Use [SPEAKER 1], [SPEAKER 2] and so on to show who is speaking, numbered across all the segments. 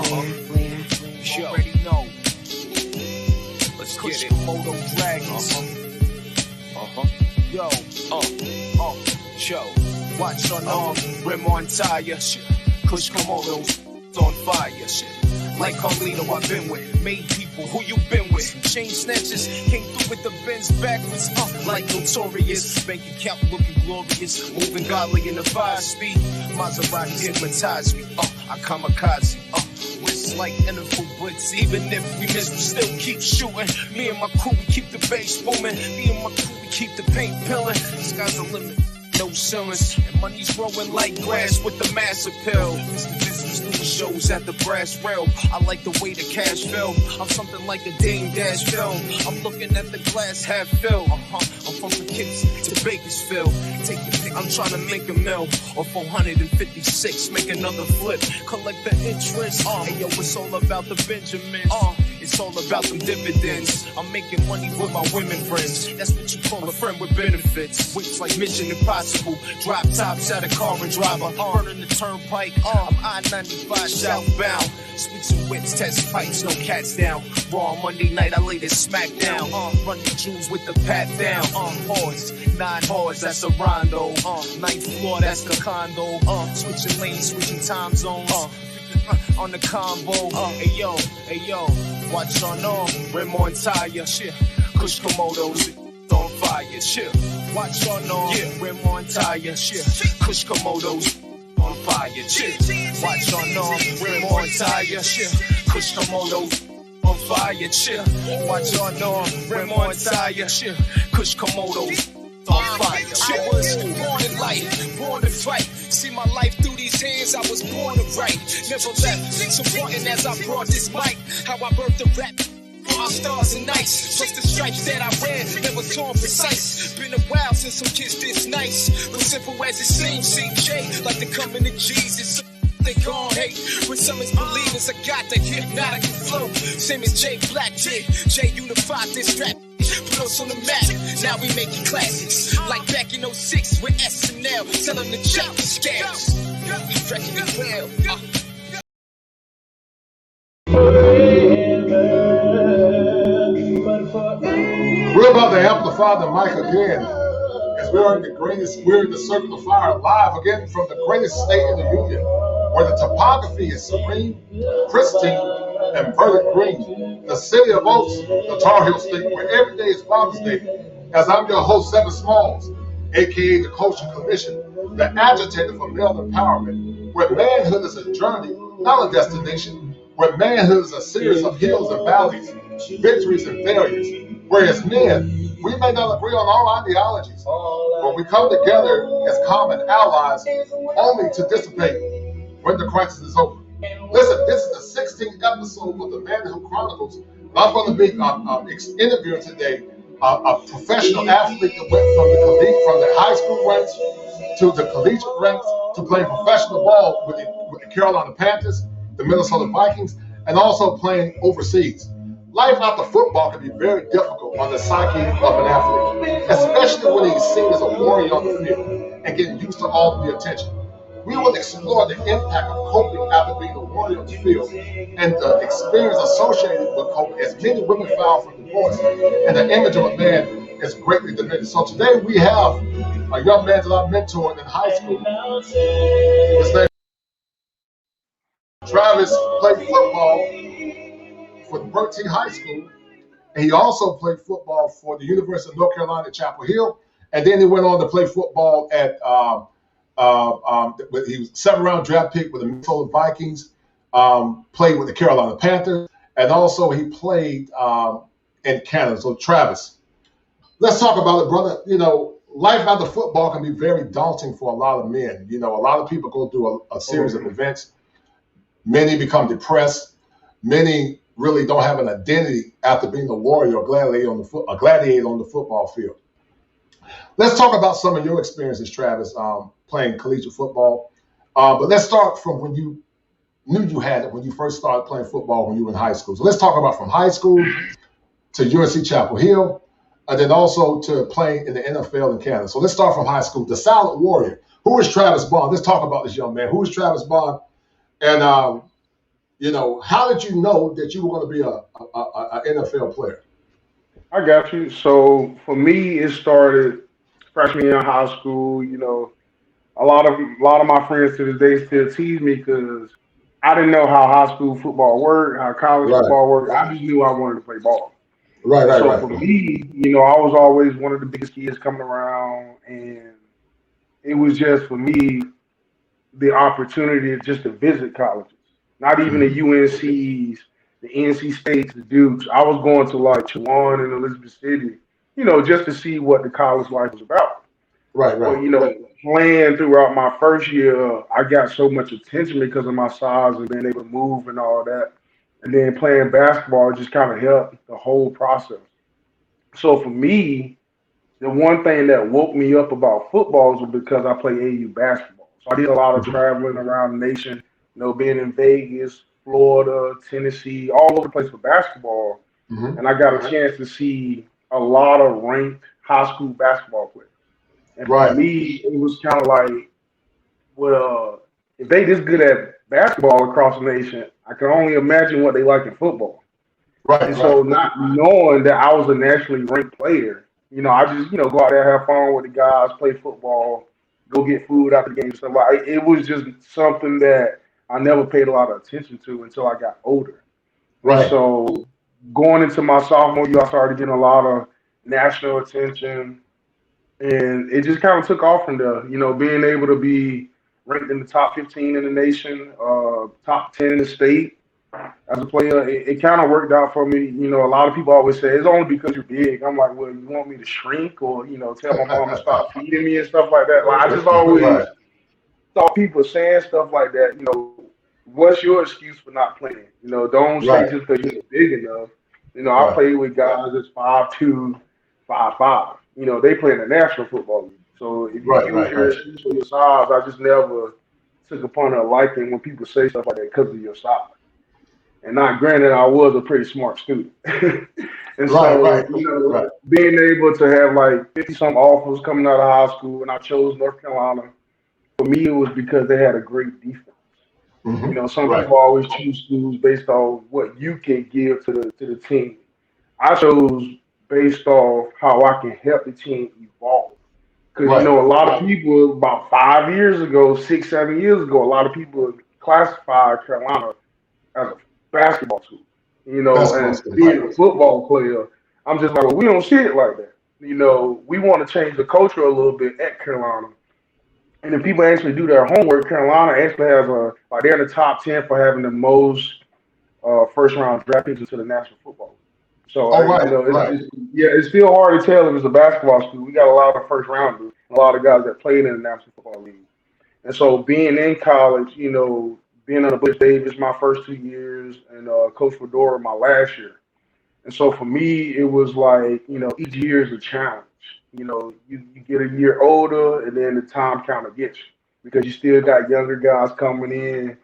[SPEAKER 1] You already know. Let's get it. Moto Dragons. Yo. Yo. Watch on arm, rim on tire. Kush Komodos on fire. Shit. Like Carolina, I've been with. Made people, who you been with? Chain snatchers, came through with the Benz backwards. Like notorious. Bank account looking glorious. Moving godly in the 5-speed. Maserati hypnotize me. I kamikaze. Wrists like NFL blitz. Even if we miss, we still keep shooting. Me and my crew, we keep the bass booming. Me and my crew, we keep the paint peeling. Sky's the limit. No ceilings, and money's growing like grass with the mass appeal. Mr. Business doing shows at the brass rail. I like the way the cash fell. I'm something like a Dame Dash film. I'm looking at the glass half filled. I'm from Poughkeepsie to Bakersfield. Take your pick, I'm trying to make a mill. Or 456, make another flip. Collect the interest. Hey yo, it's all about the Benjamins. It's all about them dividends. I'm making money with my women friends. That's what you call a friend with benefits. Wings like Mission Impossible. Drop tops at a car and driver. Burning the turnpike. I'm I-95 southbound. Switching whips, test pipes, no cats down. Raw on Monday night, I laid it smack down. Run the jewels with the pat down. Horse, 9 horse, that's a rondo. 9th floor, that's the condo. Switching lanes, switching time zones. On the combo, hey yo, watch on arm, rim on tire, shit. Kush Komodos on fire, shit. Watch on arm, rim on tire, shit. Kush Komodos on fire, shit. Watch on arm, rim on tire, shit. Kush Komodos on fire, shit. Watch on arm, rim on tire, shit. Kush Komodos on fire. I was born in life, born to fight. See my life through these hands, I was born to write. Never left, so important as I brought this mic. How I birthed the rap, all stars and nights. Plus the stripes that I wear, never torn precise. Been a while since some kids this nice. But simple as it seems, CJ, like the coming of Jesus. They gon' hate, when some is believers, I got the hypnotic flow. Same as J Black did, J unified this rap. Put us on the map, now we making classics. Like back in 06 with SNL, tell them to check the scales. Reckon it well.
[SPEAKER 2] We're about to amplify the mic again, as we're in the circle of fire, live again from the greatest state in the union, where the topography is serene, pristine, and verdant green. The city of Oaks, the Tar Heel State, where every day is Father's Day. As I'm your host, Seven Smalls, aka the Culture Commission, the agitator for male empowerment, where manhood is a journey, not a destination, where manhood is a series of hills and valleys, victories and failures. Whereas men, we may not agree on all ideologies, but we come together as common allies only to dissipate when the crisis is over. Listen, this is the 16th episode of the Manhood Chronicles. I'm going to be interviewing today a professional athlete that went from the high school ranks to the collegiate ranks to playing professional ball with the Carolina Panthers, the Minnesota Vikings, and also playing overseas. Life after football can be very difficult on the psyche of an athlete, especially when he's seen as a warrior on the field and getting used to all of the attention. We will explore the impact of coping after being a warrior on the field and the experience associated with coping, as many women file for divorce and the image of a man is greatly diminished. So today we have a young man that I mentored in high school. His name Travis played football for Bertie High School, and he also played football for the University of North Carolina, Chapel Hill, and then he went on to play football at he was 7th-round draft pick with the Minnesota Vikings, played with the Carolina Panthers, and also he played in Canada. So Travis, let's talk about it, brother. You know, life after football can be very daunting for a lot of men. You know, a lot of people go through a series of events. Many become depressed. Many really don't have an identity after being a warrior or gladiator on the football field. Let's talk about some of your experiences, Travis, playing collegiate football. But let's start from when you knew you had it, when you first started playing football when you were in high school. So let's talk about from high school to UNC Chapel Hill, and then also to playing in the NFL in Canada. So let's start from high school. The Silent Warrior. Who is Travis Bond? Let's talk about this young man. Who is Travis Bond? And How did you know that you were going to be a NFL player?
[SPEAKER 3] I got you. So for me, it started freshman year in high school. A lot of my friends to this day still tease me because I didn't know how high school football worked, how college
[SPEAKER 2] Right,
[SPEAKER 3] football worked. I just knew I wanted to play ball.
[SPEAKER 2] right,
[SPEAKER 3] And
[SPEAKER 2] right,
[SPEAKER 3] so
[SPEAKER 2] right.
[SPEAKER 3] for me, I was always one of the biggest kids coming around, and it was just for me the opportunity just to visit colleges, not even the
[SPEAKER 2] Mhm.
[SPEAKER 3] UNCs, the NC States, the Dukes. I was going to like Chewan and Elizabeth City, just to see what the college life was about.
[SPEAKER 2] Right,
[SPEAKER 3] But
[SPEAKER 2] right,
[SPEAKER 3] playing throughout my first year, I got so much attention because of my size and being able to move and all that. And then playing basketball just kind of helped the whole process. So for me, the one thing that woke me up about football was because I play AU basketball. So I did a lot of traveling around the nation, being in Vegas, Florida, Tennessee, all over the place for basketball.
[SPEAKER 2] hmm
[SPEAKER 3] And I got a chance to see a lot of ranked high school basketball players. And for
[SPEAKER 2] right,
[SPEAKER 3] me, it was kind of like, well, if they this good at basketball across the nation, I can only imagine what they like in football.
[SPEAKER 2] right,
[SPEAKER 3] And
[SPEAKER 2] right,
[SPEAKER 3] so not knowing that I was a nationally ranked player, I just, go out there, have fun with the guys, play football, go get food after the game, stuff like it was just something that I never paid a lot of attention to until I got older. And
[SPEAKER 2] right,
[SPEAKER 3] so going into my sophomore year, I started getting a lot of national attention, and it just kind of took off from there. Being able to be ranked in the top 15 in the nation, top 10 in the state as a player, it kind of worked out for me. A lot of people always say it's only because you're big. I'm like, well, you want me to shrink or tell my mom to stop feeding me and stuff like that. Like I just always
[SPEAKER 2] right,
[SPEAKER 3] thought people saying stuff like that. What's your excuse for not playing? Don't say
[SPEAKER 2] right,
[SPEAKER 3] just because you're big enough. I
[SPEAKER 2] right,
[SPEAKER 3] played with guys that's 5'2", 5'5". They play in the National Football League. So if you
[SPEAKER 2] right,
[SPEAKER 3] use
[SPEAKER 2] right,
[SPEAKER 3] your
[SPEAKER 2] right.
[SPEAKER 3] excuse for your size, I just never took upon a liking when people say stuff like that because of your size. And not granted, I was a pretty smart student. And
[SPEAKER 2] Right,
[SPEAKER 3] so,
[SPEAKER 2] right, right.
[SPEAKER 3] being able to have like 50 some offers coming out of high school, and I chose North Carolina, for me, it was because they had a great defense. Some
[SPEAKER 2] Right,
[SPEAKER 3] people always choose schools based on what you can give to the team. I chose based off how I can help the team evolve. Because
[SPEAKER 2] right.
[SPEAKER 3] a lot of people about 5 years ago, 6, 7 years ago, a lot of people classified Carolina as a basketball school.
[SPEAKER 2] Basketball
[SPEAKER 3] And
[SPEAKER 2] school.
[SPEAKER 3] being a football player, I'm just like, well, we don't see it like that. We want to change the culture a little bit at Carolina. And if people actually do their homework, Carolina actually has like they're in the top 10 for having the most first round draft picks into the National Football League. So,
[SPEAKER 2] Oh, right, right.
[SPEAKER 3] it's still hard to tell if it's a basketball school. We got a lot of first rounders, a lot of guys that played in the National Football League. And so being in college, being on the Butch Davis my first 2 years and Coach Fedora my last year. And so for me, it was like, each year is a challenge. You get a year older and then the time kind of gets you because you still got younger guys coming in.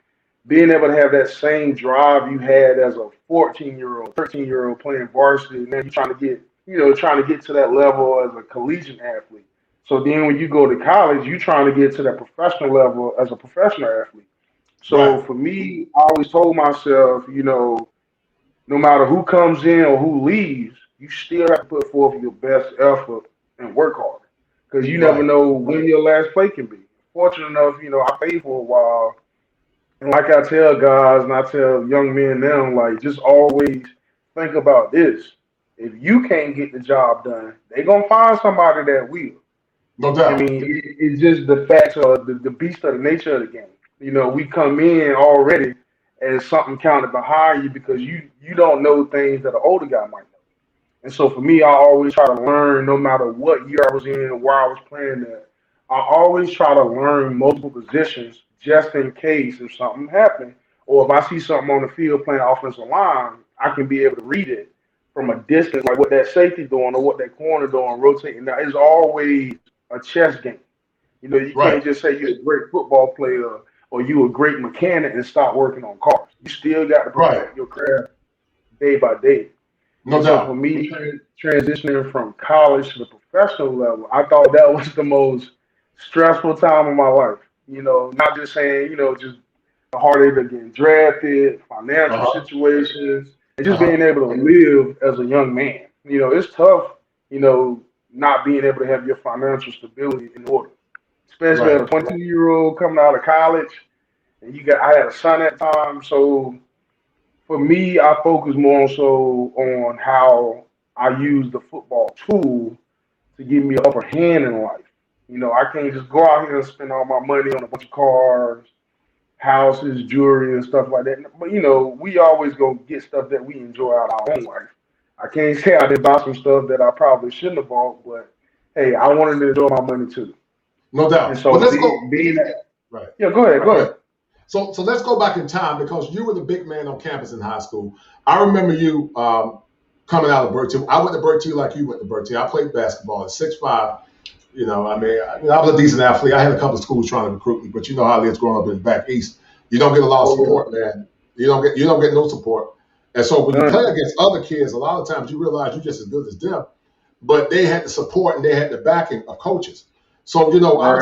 [SPEAKER 3] Being able to have that same drive you had as a 14-year-old, 13-year-old playing varsity, and then you're trying to get to that level as a collegiate athlete. So then when you go to college, you're trying to get to that professional level as a professional athlete.
[SPEAKER 2] Right,
[SPEAKER 3] So for me, I always told myself, no matter who comes in or who leaves, you still have to put forth your best effort and work hard because you never
[SPEAKER 2] right,
[SPEAKER 3] know when your last play can be. Fortunate enough, I played for a while, and like I tell guys and I tell young men now, like just always think about this. If you can't get the job done, they're gonna find somebody that will.
[SPEAKER 2] no
[SPEAKER 3] I
[SPEAKER 2] doubt.
[SPEAKER 3] mean, it's just the facts of the beast of the nature of the game. We come in already as something counted behind you because you don't know things that an older guy might know. And so for me, I always try to learn no matter what year I was in, where I was playing at. I always try to learn multiple positions just in case if something happened or if I see something on the field playing offensive line, I can be able to read it from a distance, like what that safety doing or what that corner doing, rotating. Now, it's always a chess game. You
[SPEAKER 2] Right,
[SPEAKER 3] can't just say you're a great football player or you a great mechanic and stop working on cars. You still got to
[SPEAKER 2] right.
[SPEAKER 3] perfect your craft day by day.
[SPEAKER 2] No
[SPEAKER 3] And so for
[SPEAKER 2] doubt.
[SPEAKER 3] me, transitioning from college to the professional level, I thought that was the most stressful time of my life. Not just saying, just the heartache of getting drafted, financial
[SPEAKER 2] Uh-huh.
[SPEAKER 3] situations, and just
[SPEAKER 2] Uh-huh.
[SPEAKER 3] being able to live as a young man. It's tough, not being able to have your financial stability in order, especially as
[SPEAKER 2] Right.
[SPEAKER 3] a 22-year-old coming out of college. And I had a son at the time, so for me, I focus more so on how I use the football tool to give me an upper hand in life. I can't just go out here and spend all my money on a bunch of cars, houses, jewelry, and stuff like that. But we always go get stuff that we enjoy out of our own life. I can't say I did buy some stuff that I probably shouldn't have bought, but hey, I wanted to enjoy my money too.
[SPEAKER 2] No
[SPEAKER 3] And
[SPEAKER 2] doubt. But
[SPEAKER 3] so
[SPEAKER 2] let's go.
[SPEAKER 3] being that,
[SPEAKER 2] Right.
[SPEAKER 3] yeah, go ahead, go
[SPEAKER 2] Right.
[SPEAKER 3] ahead.
[SPEAKER 2] So let's go back in time because you were the big man on campus in high school. I remember you coming out of Bertie. I went to Bertie like you went to Bertie. I played basketball at 6'5". I was a decent athlete. I had a couple of schools trying to recruit me, but you know how it is growing up in the back east. You don't get a lot of
[SPEAKER 3] Oh
[SPEAKER 2] support, man. You don't get no support. And so when
[SPEAKER 3] yeah,
[SPEAKER 2] you play against other kids, a lot of times you realize you're just as good as them. But they had the support and they had the backing of coaches. So
[SPEAKER 3] right,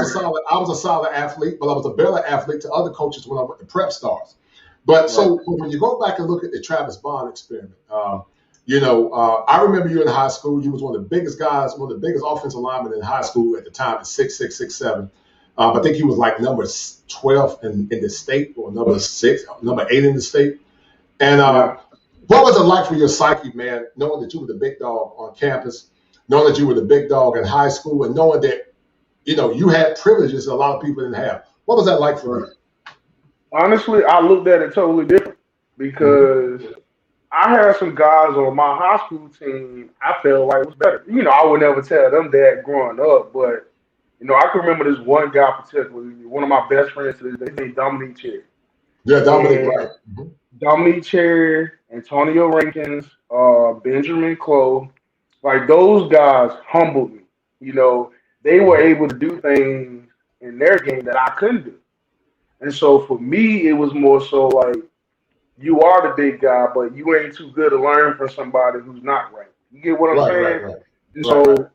[SPEAKER 2] I was a solid athlete, but I was a better athlete to other coaches when I went to prep stars. But
[SPEAKER 3] right,
[SPEAKER 2] so when you go back and look at the Travis Bond experiment, I remember you in high school. You was one of the biggest guys, one of the biggest offensive linemen in high school at the time at 6'6", 6'7". I think he was like number 12 in the state or number 8 in the state. And
[SPEAKER 3] yeah.
[SPEAKER 2] what was it like for your psyche, man, knowing that you were the big dog on campus, knowing that you were the big dog in high school, and knowing that you had privileges a lot of people didn't have. What was that like for you?
[SPEAKER 3] Right. Honestly, I looked at it totally different
[SPEAKER 2] Mm-hmm.
[SPEAKER 3] because I had some guys on my high school team I felt like was better. I would never tell them that growing up, but I can remember this one guy particularly, one of my best friends to this day, named Dominique Cherry.
[SPEAKER 2] Yeah, Dominic,
[SPEAKER 3] And
[SPEAKER 2] right. Mm-hmm.
[SPEAKER 3] Dominique Cherry, Antonio Rankins, Benjamin Clove, like those guys humbled me. You know, they were able to do things in their game that I couldn't do. And so for me, it was more so like you are the big guy, but you ain't too good to learn from somebody who's not right. You get what I'm
[SPEAKER 2] Right,
[SPEAKER 3] saying?
[SPEAKER 2] right, right,
[SPEAKER 3] And
[SPEAKER 2] right.
[SPEAKER 3] so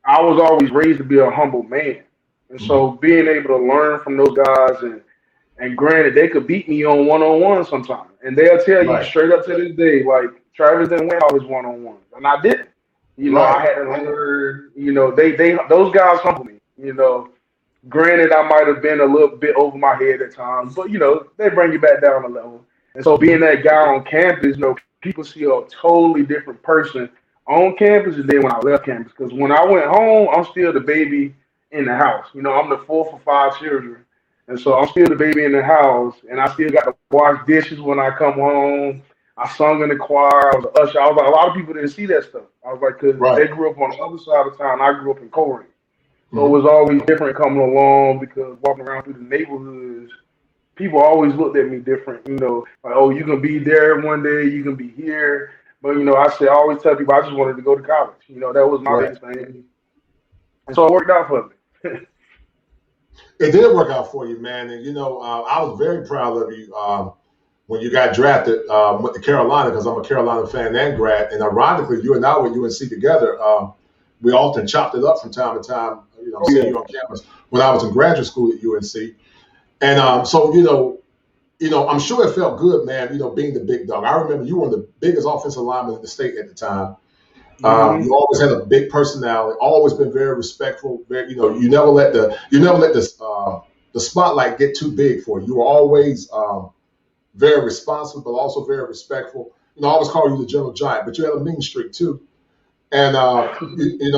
[SPEAKER 3] I was always raised to be a humble man. And
[SPEAKER 2] Mm-hmm.
[SPEAKER 3] so being able to learn from those guys and granted they could beat me on one sometimes. And they'll tell you
[SPEAKER 2] Right,
[SPEAKER 3] straight up to this day, like Travis didn't win all his one on ones. And I didn't. I
[SPEAKER 2] right.
[SPEAKER 3] had to learn, they those guys humble me. Granted, I might have been a little bit over my head at times, but they bring you back down a level. And so, being that guy on campus, people see a totally different person on campus than when I left campus. Because when I went home, I'm still the baby in the house. I'm the fourth of five children, and so I'm still the baby in the house, and I still got to wash dishes when I come home. I sung in the choir. I was an usher. I was like, a lot of people didn't see that stuff. I was like, because
[SPEAKER 2] Right.
[SPEAKER 3] they grew up on the other side of town. I grew up in Corinth. So it
[SPEAKER 2] Mm-hmm.
[SPEAKER 3] was always different coming along because walking around through the neighborhoods, people always looked at me different. Like, oh, you can be there one day, you can be here. But I always tell people I just wanted to go to college. That was my
[SPEAKER 2] Right.
[SPEAKER 3] biggest thing, and so it worked out for me.
[SPEAKER 2] It did work out for you, man. And I was very proud of you when you got drafted. Went to Carolina because I'm a Carolina fan and grad. And ironically, you and I were UNC together. We often chopped it up from time to time.
[SPEAKER 3] Oh
[SPEAKER 2] Seeing
[SPEAKER 3] yeah,
[SPEAKER 2] you on campus when I was in graduate school at UNC. And so I'm sure it felt good, man. Being the big dog. I remember you were one of the biggest offensive linemen in the state at the time. You
[SPEAKER 3] hmm
[SPEAKER 2] always had a big personality. Always been very respectful. Very, you never let the spotlight get too big for you. You were always very responsible, but also very respectful. I always call you the gentle giant, but you had a mean streak too. And and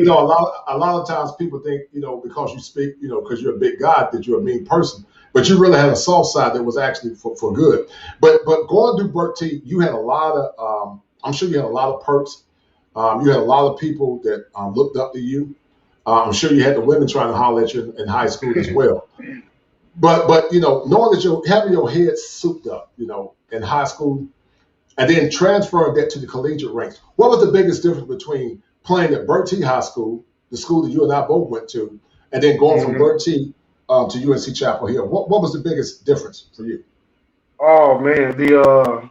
[SPEAKER 2] a lot of times people think because you speak because you're a big guy that you're a mean person, but you really had a soft side that was actually for good. But going through Burt T, you had a lot of I'm sure you had a lot of perks. You had a lot of people that looked up to you. I'm sure you had the women trying to holler at you in high school as well. But knowing that you're having your head souped up, in high school and then transferring that to the collegiate ranks. What was the biggest difference between playing at Burt T High School, the school that you and I both went to, and then going from
[SPEAKER 3] hmm
[SPEAKER 2] Burt T to UNC Chapel Hill? What was the biggest difference for you?
[SPEAKER 3] Oh man, the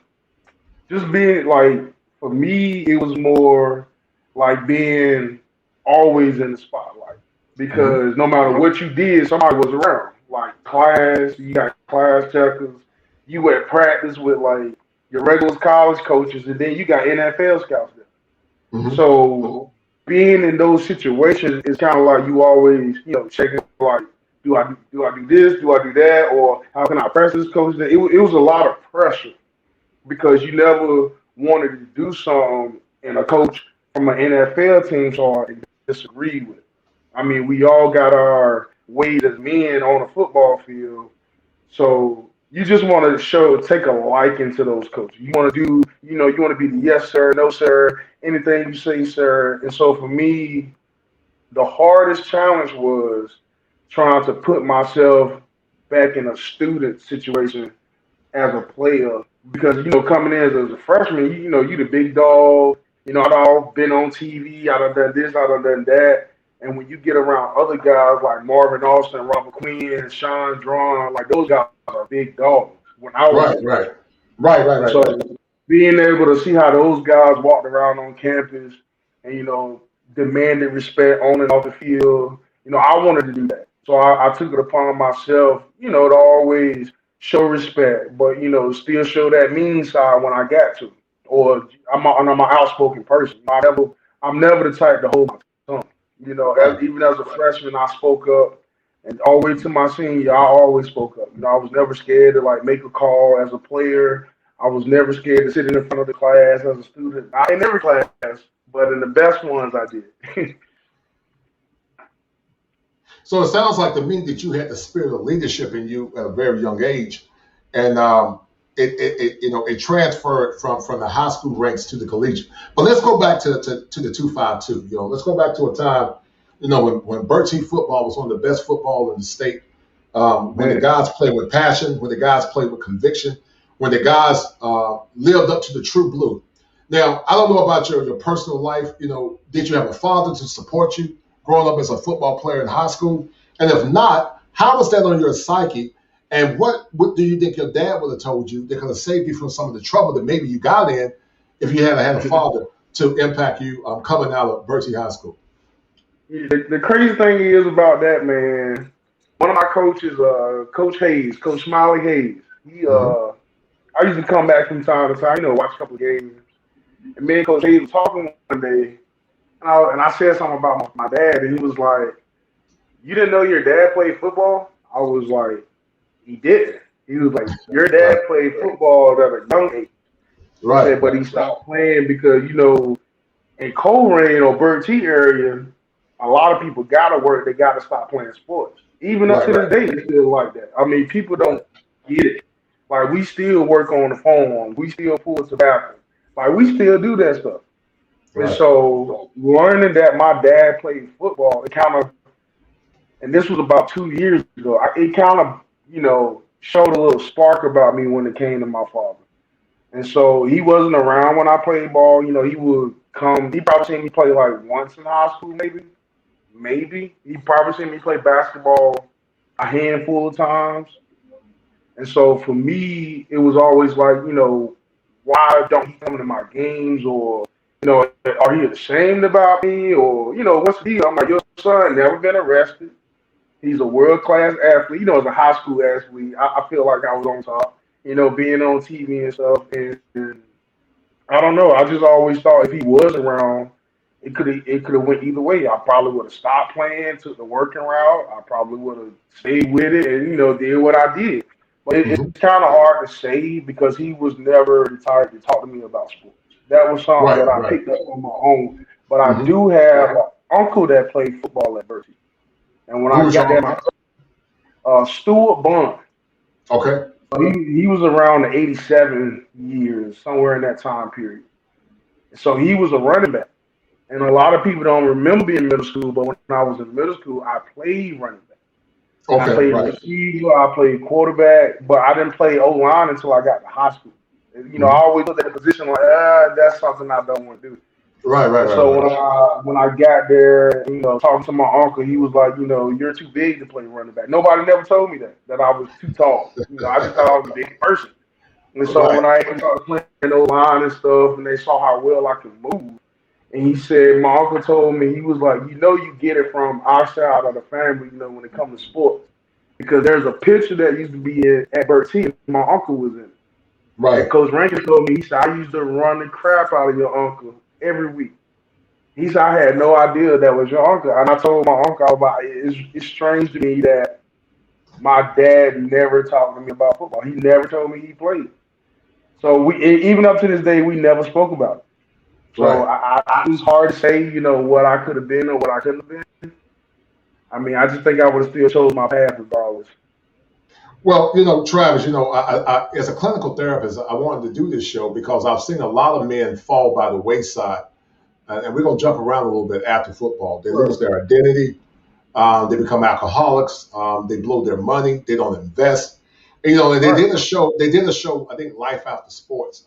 [SPEAKER 3] just being like for me, it was more like being always in the spotlight
[SPEAKER 2] Hmm.
[SPEAKER 3] because no matter what you did, somebody was around. like class, you got class checkers, you at practice with like your regular college coaches, and then you got NFL scouts there.
[SPEAKER 2] Mm-hmm.
[SPEAKER 3] So being in those situations is kind of like you always, checking like, do I do this, do I do that, or how can I press this coach? It was a lot of pressure because you never wanted to do something and a coach from an NFL team saw and disagreed with. I mean, we all got our ways as men on a football field, so you just want to take a liking to those coaches. You want to do, you want to be the yes sir, no sir, anything you say, sir. And so for me, the hardest challenge was trying to put myself back in a student situation as a player because coming in as a freshman, you the big dog. I've all been on TV. I done done this. I done done that. And when you get around other guys like Marvin Austin, Robert Quinn, Sean Drawn, like those guys are big dogs. When I was
[SPEAKER 2] Right.
[SPEAKER 3] so being able to see how those guys walked around on campus and demanded respect on and off the field, I wanted to do that. So I took it upon myself, to always show respect, but still show that mean side when I got to. Or I'm an outspoken person. I'm never the type to hold my tongue.
[SPEAKER 2] Right.
[SPEAKER 3] Even as a freshman, I spoke up, and all the way to my senior, I always spoke up. I was never scared to like make a call as a player. I was never scared to sit in front of the class as a student. Not in every class, but in the best ones, I did.
[SPEAKER 2] So it sounds like to me that you had the spirit of leadership in you at a very young age, and it transferred from the high school ranks to the collegiate. But let's go back to the 252. Let's go back to a time, when Bertie football was one of the best football in the state. When the guys played with passion, when the guys played with conviction, when the guys lived up to the true blue. Now, I don't know about your personal life. Did you have a father to support you growing up as a football player in high school? And if not, how was that on your psyche? And what do you think your dad would have told you that could have saved you from some of the trouble that maybe you got in if you had a father to impact you coming out of Bertie High School?
[SPEAKER 3] The crazy thing is about that, man. One of my coaches, Coach Hayes, Coach Smiley Hayes.
[SPEAKER 2] Mm-hmm.
[SPEAKER 3] I used to come back from time to time, watch a couple of games. And me and Coach Hayes were talking one day, and I said something about my dad, and he was like, "You didn't know your dad played football?" I was like, "He didn't." He was like, "Your dad
[SPEAKER 2] Right.
[SPEAKER 3] played football at a young age." He
[SPEAKER 2] Right.
[SPEAKER 3] said, but he stopped playing because, in Colerain or Bertie area, a lot of people got to work. They got to stop playing sports. Even up
[SPEAKER 2] Right.
[SPEAKER 3] to this day, it's still like that. I mean, people don't get it. Like, we still work on the phone. We still pull tobacco. Like, we still do that stuff. And
[SPEAKER 2] Right.
[SPEAKER 3] so learning that my dad played football, it kind of, and this was about 2 years ago, it kind of, showed a little spark about me when it came to my father. And so he wasn't around when I played ball. He would come. He probably seen me play like once in high school, maybe. Maybe. He probably seen me play basketball a handful of times. And so for me, it was always like, why don't he come to my games? Or, are he ashamed about me? Or, what's the deal? I'm like, your son never been arrested. He's a world class athlete. As a high school athlete, I feel like I was on top, being on TV and stuff. And I don't know. I just always thought if he was around, it could have went either way. I probably would have stopped playing, took the working route. I probably would have stayed with it and did what I did. But it's
[SPEAKER 2] Mm-hmm.
[SPEAKER 3] kind of hard to say because he was never the type to talk to me about sports. That was something
[SPEAKER 2] Right.
[SPEAKER 3] that I
[SPEAKER 2] Right.
[SPEAKER 3] picked up on my own. But I
[SPEAKER 2] Mm-hmm.
[SPEAKER 3] do have an uncle that played football at Berkeley. And when
[SPEAKER 2] Who
[SPEAKER 3] I
[SPEAKER 2] was
[SPEAKER 3] got
[SPEAKER 2] your
[SPEAKER 3] there,
[SPEAKER 2] uncle?
[SPEAKER 3] Stuart Bond.
[SPEAKER 2] Okay.
[SPEAKER 3] He was around the 87 years, somewhere in that time period. So he was a running back. And a lot of people don't remember being in middle school, but when I was in middle school, I played running back. I
[SPEAKER 2] Okay.
[SPEAKER 3] played
[SPEAKER 2] Right.
[SPEAKER 3] receiver, I played quarterback, but I didn't play O line until I got to high school. I
[SPEAKER 2] Mm-hmm.
[SPEAKER 3] always looked at the position like, that's something I don't want to do.
[SPEAKER 2] Right. Right.
[SPEAKER 3] And
[SPEAKER 2] Right.
[SPEAKER 3] so
[SPEAKER 2] Right.
[SPEAKER 3] when I got there, talking to my uncle, he was like, you're too big to play running back. Nobody never told me that I was too tall. I just thought I was a big person. And so
[SPEAKER 2] Right.
[SPEAKER 3] when I started playing O line and stuff, and they saw how well I could move, and he said, my uncle told me, he was like, you get it from our side of the family, when it comes to sports. because there's a picture that used to be at Burt T. My uncle was in it.
[SPEAKER 2] Right.
[SPEAKER 3] And Coach Rankin told me, he said, I used to run the crap out of your uncle every week. He said, I had no idea that was your uncle. And I told my uncle, about it's strange to me that my dad never talked to me about football. He never told me he played. So even up to this day, we never spoke about it. So
[SPEAKER 2] Right.
[SPEAKER 3] it's hard to say, what I could have been or what I couldn't have been. I mean, I just think I would have still chose my path regardless.
[SPEAKER 2] Well, Travis, I, as a clinical therapist, I wanted to do this show because I've seen a lot of men fall by the wayside. And we're going to jump around a little bit after football. They lose their identity. They become alcoholics. They blow their money. They don't invest. And, and they did a show. They did a show. I think Life After Sports,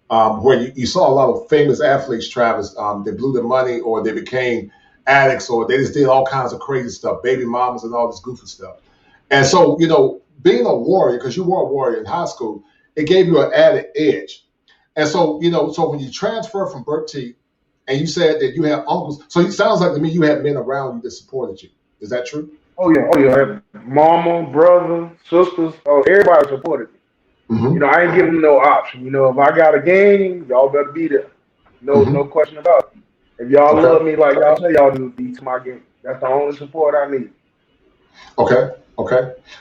[SPEAKER 2] where you saw a lot of famous athletes, Travis. They blew their money, or they became addicts, or they just did all kinds of crazy stuff, baby mamas, and all this goofy stuff. And so, being a warrior, because you were a warrior in high school, it gave you an added edge. And so, so when you transfer from Burt T, and you said that you have uncles, so it sounds like to me you had men around you that supported you. Is that true?
[SPEAKER 3] Oh yeah. Mama, brother, sisters, everybody supported me.
[SPEAKER 2] Mm-hmm.
[SPEAKER 3] I ain't giving them no option. If I got a game, y'all better be there. No question about it. If y'all love me like y'all say y'all do, be to my game. That's the only support I need.
[SPEAKER 2] Okay.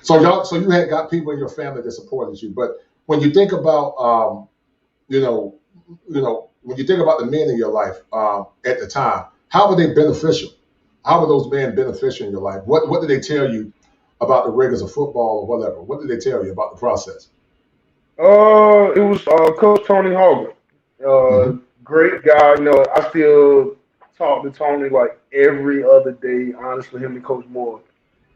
[SPEAKER 2] So you had got people in your family that supported you, but when you think about, when you think about the men in your life at the time, how were they beneficial? How were those men beneficial in your life? What did they tell you about the rigors of football or whatever? What did they tell you about the process?
[SPEAKER 3] It was Coach Tony Hogan. Great guy. I still talk to Tony like every other day. Honestly, him and Coach Moore.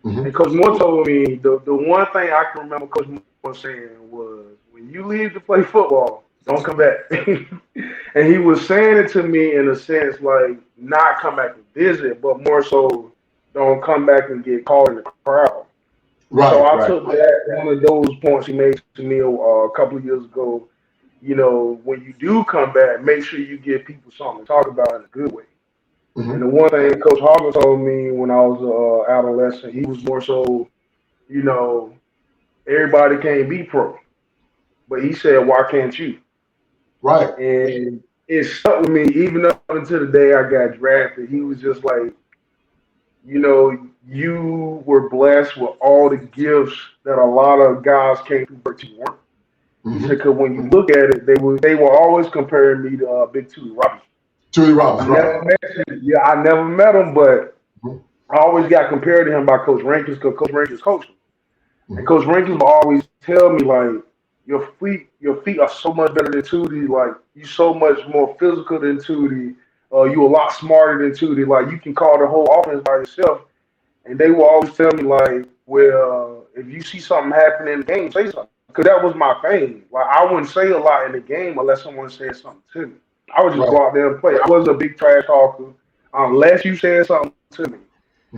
[SPEAKER 2] Mm-hmm.
[SPEAKER 3] And Coach Moore told me the one thing I can remember Coach Moore saying was, when you leave to play football, don't come back. And he was saying it to me in a sense like not come back to visit, but more so don't come back and get caught in the crowd.
[SPEAKER 2] Right.
[SPEAKER 3] So I took that, one of those points he made to me a couple of years ago. When you do come back, make sure you give people something to talk about in a good way.
[SPEAKER 2] Mm-hmm.
[SPEAKER 3] And the one thing Coach Hogan told me when I was an adolescent, he was more so, everybody can't be pro. But he said, why can't you?
[SPEAKER 2] Right.
[SPEAKER 3] And it stuck with me even up until the day I got drafted. He was just like, you were blessed with all the gifts that a lot of guys came through, but you weren't. He said, because when you look at it, they were always comparing me to Big Tootie Robinson.
[SPEAKER 2] Tootie Robinson,
[SPEAKER 3] I never met him, but I always got compared to him by Coach Rankins because Coach Rankins coached him. And Coach Rankins will always tell me, like, your feet are so much better than Tootie. Like, you so much more physical than Tootie. You a lot smarter than Tootie. Like, you can call the whole offense by yourself. And they will always tell me, like, well, if you see something happen in the game, say something. Because that was my thing. Like, I wouldn't say a lot in the game unless someone said something to me. I would just go out there and play. I wasn't a big trash talker unless you said something to me.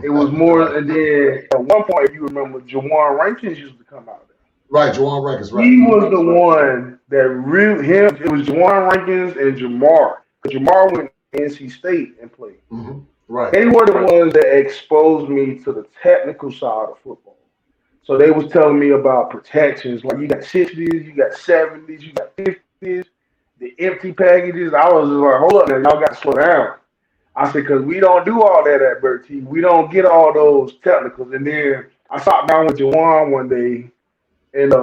[SPEAKER 3] It was more, and then at one point, if you remember, Jawan Rankins used to come out there.
[SPEAKER 2] Right, Jawan Rankins, right.
[SPEAKER 3] He was the one that it was Jawan Rankins and Jamar. Because Jamar went to NC State and played.
[SPEAKER 2] Mm-hmm. Right.
[SPEAKER 3] They were the ones that exposed me to the technical side of football. So they was telling me about protections. Like, you got 60s, you got 70s, you got 50s, the empty packages. I was just like, hold up, man, y'all got to slow down. I said, because we don't do all that at Burt T. We don't get all those technicals. And then I sat down with Jawan one day, and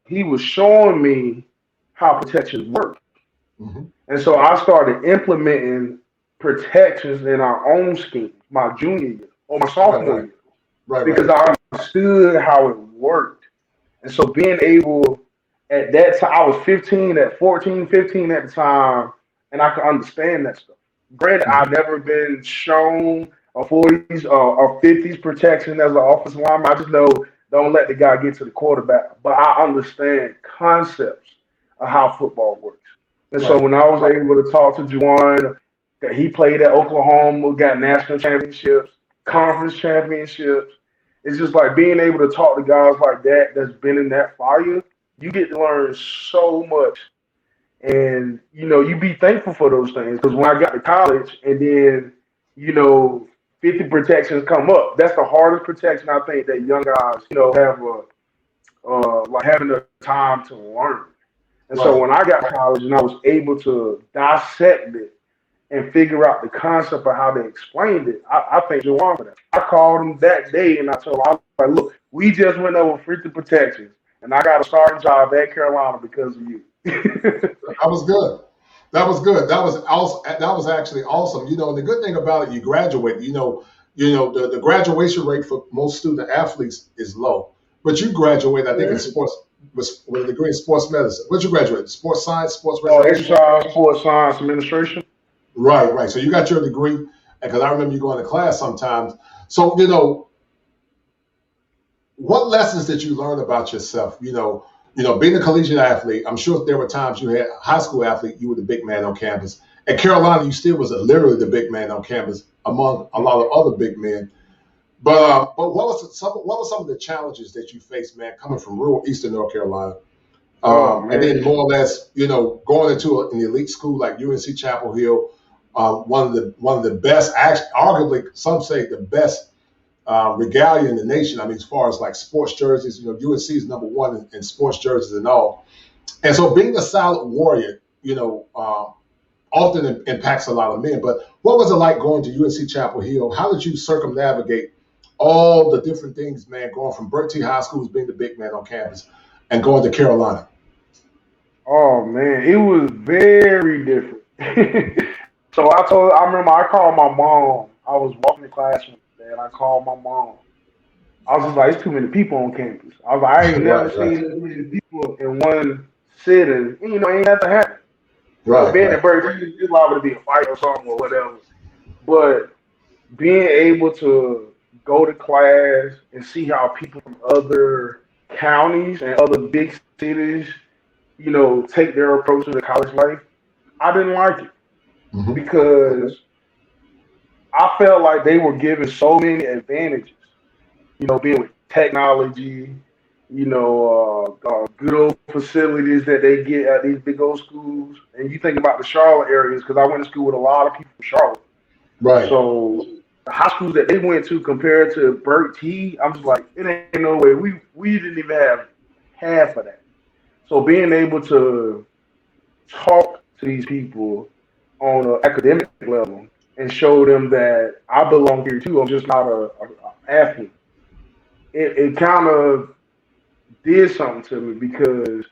[SPEAKER 3] he was showing me how protections work.
[SPEAKER 2] Mm-hmm.
[SPEAKER 3] And so I started implementing protections in our own scheme, my junior year or my sophomore year.
[SPEAKER 2] Right.
[SPEAKER 3] Because I understood how it worked. And so being able, at that time, I was 15 at the time, and I could understand that stuff. Granted, I've never been shown a 40s or 50s protection as an offensive lineman. I just know don't let the guy get to the quarterback. But I understand concepts of how football works. And so when I was able to talk to Juwan, that he played at Oklahoma, got national championships, conference championships, it's just like being able to talk to guys like that that's been in that fire. You get to learn so much. And, you be thankful for those things. Because when I got to college and then, 50 protections come up. That's the hardest protection I think that young guys, have like having the time to learn. And so
[SPEAKER 2] Right.
[SPEAKER 3] when I got to college and I was able to dissect it and figure out the concept of how they explained it, I thank Jawan for that. I called him that day and I told him, I was like, look, we just went over 50 protections and I got a starting job at Carolina because of you.
[SPEAKER 2] That was good. That was good. That was also that was actually awesome. The good thing about it, you graduate. The graduation rate for most student athletes is low, but you graduate. I think in sports with a degree in sports medicine. What you graduate? Sports science, sports recreation.
[SPEAKER 3] Exercise, sports science, administration.
[SPEAKER 2] Right, right. So you got your degree, because I remember you going to class sometimes. So what lessons did you learn about yourself? Being a collegiate athlete, I'm sure there were times you had high school athlete, you were the big man on campus. At Carolina, you still was literally the big man on campus among a lot of other big men. But what were some of the challenges that you faced, man, coming from rural Eastern North Carolina? And then more or less, going into an elite school like UNC Chapel Hill, one of the best, actually, arguably some say the best regalia in the nation. I mean, as far as like sports jerseys, UNC is number one in sports jerseys and all. And so being a silent warrior, often impacts a lot of men. But what was it like going to UNC Chapel Hill? How did you circumnavigate all the different things, man, going from Bertie High School as being the big man on campus and going to Carolina?
[SPEAKER 3] Oh man, it was very different. So I remember I called my mom. I was walking to class one day and I called my mom. I was just like, it's too many people on campus. I was like, I ain't never
[SPEAKER 2] Right,
[SPEAKER 3] seen
[SPEAKER 2] right,
[SPEAKER 3] this many people in one sitting. Ain't nothing happen.
[SPEAKER 2] right,
[SPEAKER 3] Being
[SPEAKER 2] right,
[SPEAKER 3] at Berkeley, it's liable to be a fight or something or whatever. But being able to go to class and see how people from other counties and other big cities, take their approach to the college life, I didn't like it
[SPEAKER 2] hmm
[SPEAKER 3] because I felt like they were given so many advantages, being with technology, good old facilities that they get at these big old schools. And you think about the Charlotte areas, because I went to school with a lot of people from Charlotte.
[SPEAKER 2] right.
[SPEAKER 3] So the high schools that they went to compared to Burt T, I'm just like, it ain't no way. We didn't even have half of that. So being able to talk to these people on an academic level and show them that I belong here too. I'm just not a athlete. It kind of did something to me because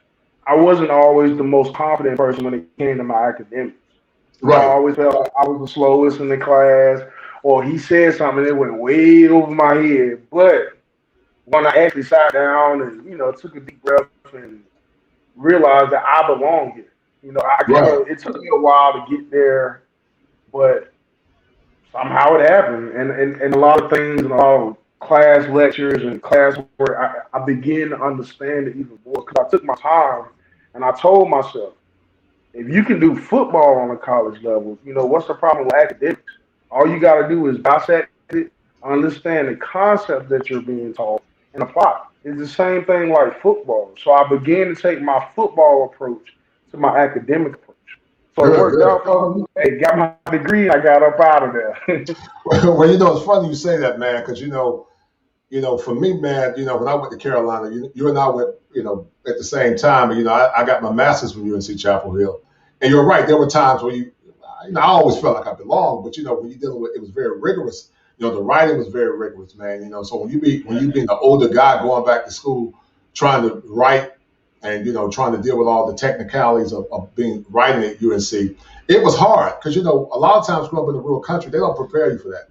[SPEAKER 3] I wasn't always the most confident person when it came to my academics. I
[SPEAKER 2] Right.
[SPEAKER 3] always felt like I was the slowest in the class, or he said something that went way over my head. But when I actually sat down and took a deep breath and realized that I belong here, I kind
[SPEAKER 2] Right.
[SPEAKER 3] of it took me a while to get there, but somehow it happened. And a lot of things and a lot of class lectures and class work, I began to understand it even more because I took my time and I told myself, if you can do football on a college level, what's the problem with academics? All you got to do is dissect it, understand the concept that you're being taught, and apply it. It's the same thing like football. So I began to take my football approach to my academic approach. So it
[SPEAKER 2] Good,
[SPEAKER 3] worked
[SPEAKER 2] good.
[SPEAKER 3] out for me. Hey, got my degree, I got up out of there.
[SPEAKER 2] Well, it's funny you say that, man, because for me, man, when I went to Carolina, you and I went, at the same time. And, I got my master's from UNC Chapel Hill, and you're right. There were times where I always felt like I belonged, but when you're dealing with, it was very rigorous. The writing was very rigorous, man. So when you being an older guy going back to school, trying to write, and trying to deal with all the technicalities of being writing at UNC, it was hard because a lot of times growing up in the rural country, they don't prepare you for that.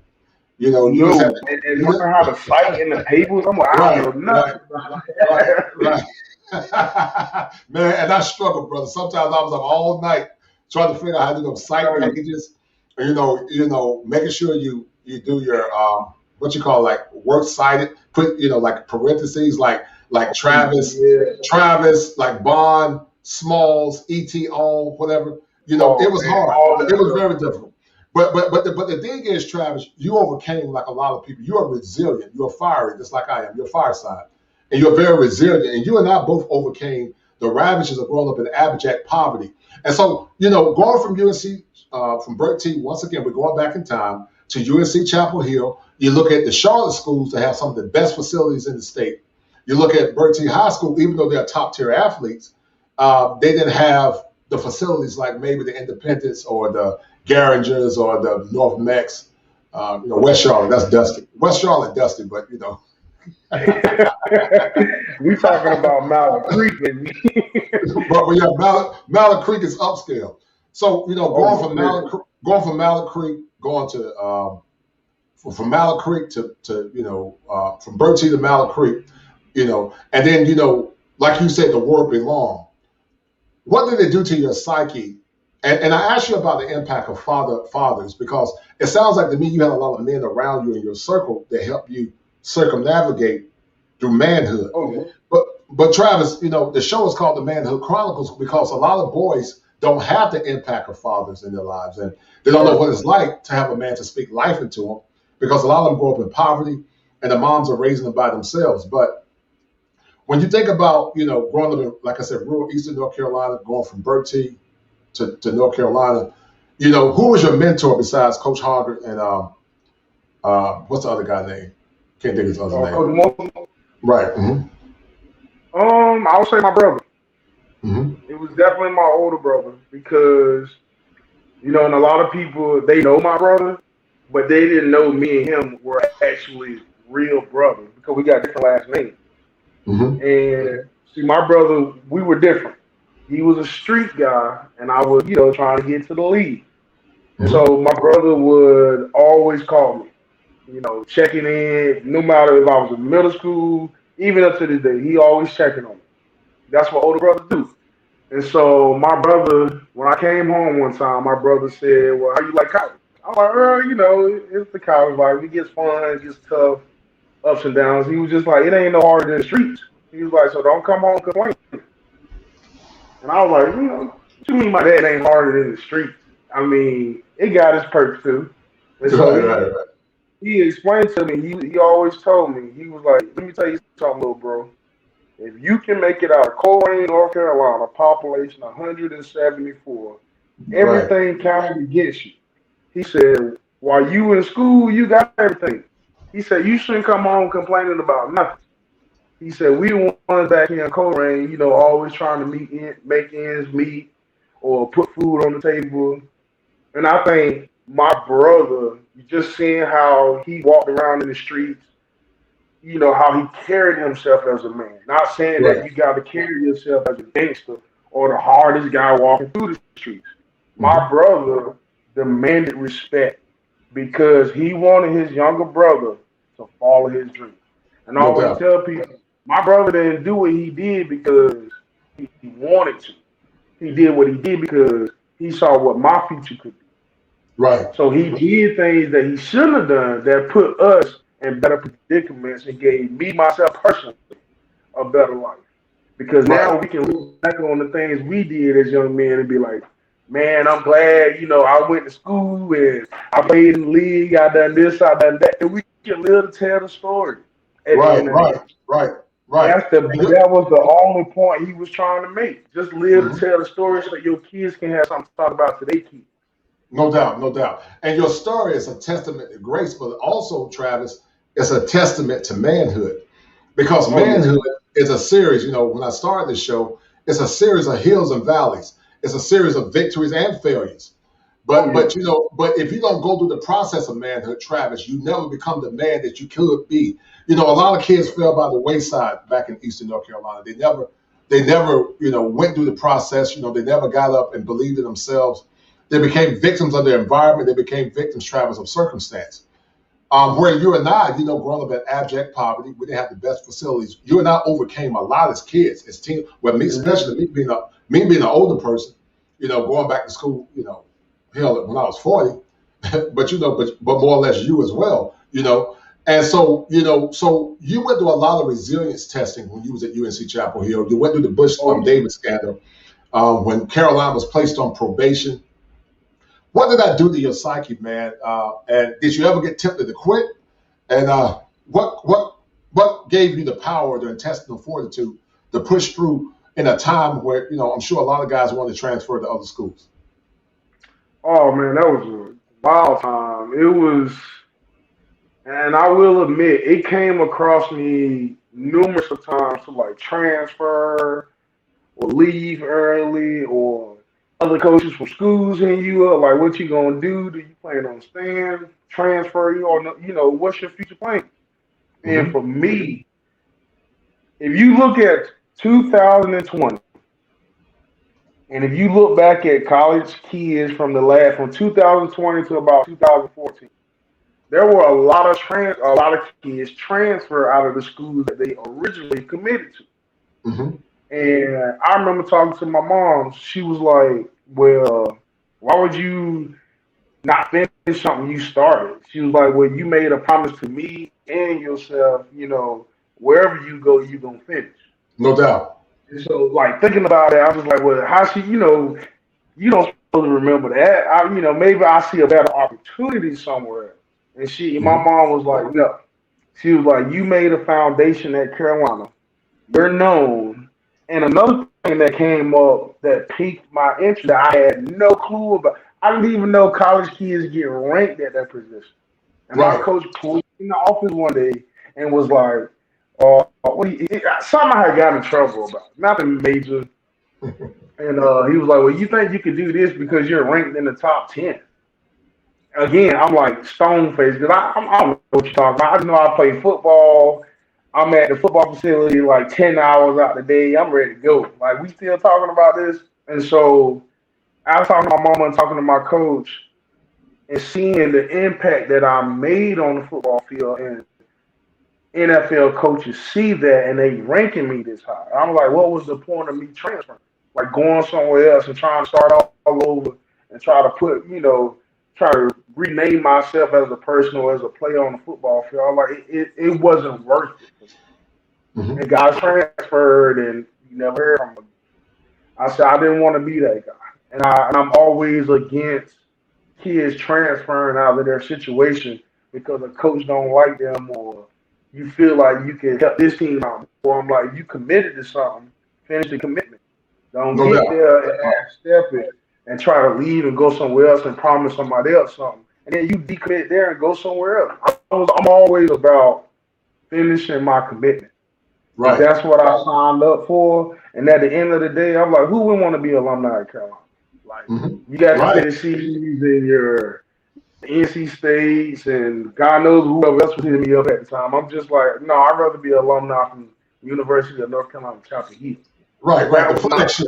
[SPEAKER 2] You just have
[SPEAKER 3] No,
[SPEAKER 2] to.
[SPEAKER 3] and learn how to cite in the papers. I'm like, I
[SPEAKER 2] Right,
[SPEAKER 3] don't know
[SPEAKER 2] right,
[SPEAKER 3] nothing about
[SPEAKER 2] right,
[SPEAKER 3] that.
[SPEAKER 2] right. Man, and I struggle, brother. Sometimes I was up all night trying to figure out how to cite pages. Making sure you do your what you call like works cited. Put like parentheses like
[SPEAKER 3] Yeah.
[SPEAKER 2] Travis, like Bond, Smalls, Et al. Whatever. It
[SPEAKER 3] Oh
[SPEAKER 2] was
[SPEAKER 3] man,
[SPEAKER 2] hard.
[SPEAKER 3] all that
[SPEAKER 2] It was
[SPEAKER 3] stuff.
[SPEAKER 2] very difficult. But the thing is, Travis, you overcame like a lot of people. You are resilient. You're fiery, just like I am. You're fireside, and you're very resilient. And you and I both overcame the ravages of growing up in abject poverty. And so, going from UNC, from Burt T, once again, we're going back in time. to UNC Chapel Hill. You look at the Charlotte schools that have some of the best facilities in the state. You look at Bertie High School, even though they're top tier athletes, they didn't have the facilities like maybe the Independence or the Garringers or the North Mex. West Charlotte, that's Dusty. West Charlotte, Dusty, but
[SPEAKER 3] We talking about Mountain Creek, baby.
[SPEAKER 2] but yeah, Mallet Creek is upscale. So going from Mallet Creek, going to from Mallet Creek to from Bertie to Mallet Creek, and then like you said, the word belong. What did it do to your psyche? And I asked you about the impact of fathers because it sounds like to me you had a lot of men around you in your circle that helped you circumnavigate through manhood.
[SPEAKER 3] Okay.
[SPEAKER 2] But Travis, the show is called the Manhood Chronicles because a lot of boys don't have the impact of fathers in their lives, and they don't know what it's like to have a man to speak life into them because a lot of them grow up in poverty and the moms are raising them by themselves. But when you think about, growing up in, like I said, rural Eastern North Carolina, going from Bertie to North Carolina, who was your mentor besides Coach Hoggart and what's the other guy name? Can't think of his other name.
[SPEAKER 3] Coach Mo?
[SPEAKER 2] Right. Mm-hmm.
[SPEAKER 3] I would say my brother.
[SPEAKER 2] Mm-hmm.
[SPEAKER 3] It was definitely my older brother because, and a lot of people, they know my brother, but they didn't know me and him were actually real brothers because we got different last names.
[SPEAKER 2] Mm-hmm.
[SPEAKER 3] And see, my brother, we were different. He was a street guy, and I was, trying to get to the league.
[SPEAKER 2] Mm-hmm.
[SPEAKER 3] So my brother would always call me, checking in, no matter if I was in middle school, even up to this day, he always checking on me. That's what older brothers do. And so my brother, when I came home one time, my brother said, "Well, how you like college?" I'm like, it's the college life. It gets fun, it gets tough, ups and downs. He was just like, it ain't no harder than the streets. He was like, so don't come home complaining. And I was like, what you mean by that ain't harder than the streets? I mean, it got its perks too. And so
[SPEAKER 2] Right.
[SPEAKER 3] he explained to me, he always told me, he was like, let me tell you something, little bro. If you can make it out of Carolina, North Carolina, population 174, everything counted against you. He said, while you in school, you got everything. He said, you shouldn't come home complaining about nothing. He said, we the ones back here in Coleraine, always trying to make ends meet or put food on the table. And I think my brother, just seeing how he walked around in the streets, how he carried himself as a man. Not saying that you got to carry yourself as a gangster or the hardest guy walking through the streets. My brother demanded respect because he wanted his younger brother to follow his dream. And I always tell people, my brother didn't do what he did because he wanted to. He did what he did because he saw what my future could be.
[SPEAKER 2] Right.
[SPEAKER 3] So he did things that he shouldn't have done that put us in better predicaments and gave me, myself personally, a better life. Because now we can look back on the things we did as young men and be like, man, I'm glad, I went to school and I played in the league, I done this, I done that. And we can live to tell the story.
[SPEAKER 2] Right.
[SPEAKER 3] That was the only point he was trying to make. Just live to tell the story so your kids can have something to talk about to their kids.
[SPEAKER 2] No doubt. And your story is a testament to grace, but also, Travis, it's a testament to manhood. Because manhood is a series, when I started this show, it's a series of hills and valleys. It's a series of victories and failures. But if you don't go through the process of manhood, Travis, you never become the man that you could be. A lot of kids fell by the wayside back in Eastern North Carolina. They never, went through the process. They never got up and believed in themselves. They became victims of their environment. They became victims, Travis, of circumstance. Where you and I, growing up in abject poverty, we didn't have the best facilities. You and I overcame a lot as kids, as teen. Well, me especially, me being an older person, going back to school, hell, when I was 40, but more or less you as well, And so, so you went through a lot of resilience testing when you was at UNC Chapel Hill. You went through the Bush Davis scandal when Carolina was placed on probation. What did that do to your psyche, man? And did you ever get tempted to quit? And what gave you the power, the intestinal fortitude to push through in a time where, I'm sure a lot of guys wanted to transfer to other schools?
[SPEAKER 3] Oh man, that was wild time. It was, and I will admit, it came across me numerous of times to like transfer or leave early, or other coaches from schools hitting you up like, "What you gonna do? Do you plan on staying? Transfer you or no, what's your future plan?" And
[SPEAKER 2] Mm-hmm.
[SPEAKER 3] for me, if you look at 2020, and if you look back at college kids from 2020 to about 2014, there were a lot of kids transfer out of the schools that they originally committed to.
[SPEAKER 2] Mm-hmm.
[SPEAKER 3] And I remember talking to my mom. She was like, "Well, why would you not finish something you started?" She was like, "Well, you made a promise to me and yourself. Wherever you go, you gonna finish."
[SPEAKER 2] No doubt.
[SPEAKER 3] And so, like thinking about it, I was like, "Well, how she? You don't supposed to remember that. Maybe I see a better opportunity somewhere else." And my
[SPEAKER 2] Mm-hmm.
[SPEAKER 3] mom was like, "No." She was like, "You made a foundation at Carolina. You're known." And another thing that came up that piqued my interest that I had no clue about. I didn't even know college kids get ranked at that position. And my
[SPEAKER 2] Right.
[SPEAKER 3] coach pulled me in the office one day and was like, something I had got in trouble about, nothing major. And he was like, "Well, you think you could do this because you're ranked in the top 10?" Again, I'm like stone faced because I don't know what you're talking about. I just know I play football. I'm at the football facility like 10 hours out the day. I'm ready to go. Like, we still talking about this. And so I was talking to my mama and talking to my coach and seeing the impact that I made on the football field. And NFL coaches see that and they ranking me this high. I'm like, what was the point of me transferring? Like going somewhere else and trying to start all over and try to try to rename myself as a person or as a player on the football field. I'm like, it wasn't worth it.
[SPEAKER 2] Mm-hmm.
[SPEAKER 3] And got transferred and you never heard from him. I said I didn't want to be that guy. And I'm always against kids transferring out of their situation because a coach don't like them or you feel like you can help this team out. Or I'm like, you committed to something, finish the commitment. Don't
[SPEAKER 2] No
[SPEAKER 3] get
[SPEAKER 2] doubt.
[SPEAKER 3] there and half step it and try to leave and go somewhere else and promise somebody else something. And then you decommit there and go somewhere else. I'm always about finishing my commitment. Because
[SPEAKER 2] Right.
[SPEAKER 3] that's what I signed up for. And at the end of the day, I'm like, who would want to be alumni at Carolina? Like,
[SPEAKER 2] Mm-hmm.
[SPEAKER 3] you got your
[SPEAKER 2] Right.
[SPEAKER 3] Tennessees and your NC States and God knows whoever else was hitting me up at the time. I'm just like, no, I'd rather be an alumni from University of North Carolina Chapel Hill.
[SPEAKER 2] Right.
[SPEAKER 3] Because
[SPEAKER 2] Right.
[SPEAKER 3] that
[SPEAKER 2] The
[SPEAKER 3] was my
[SPEAKER 2] flagship.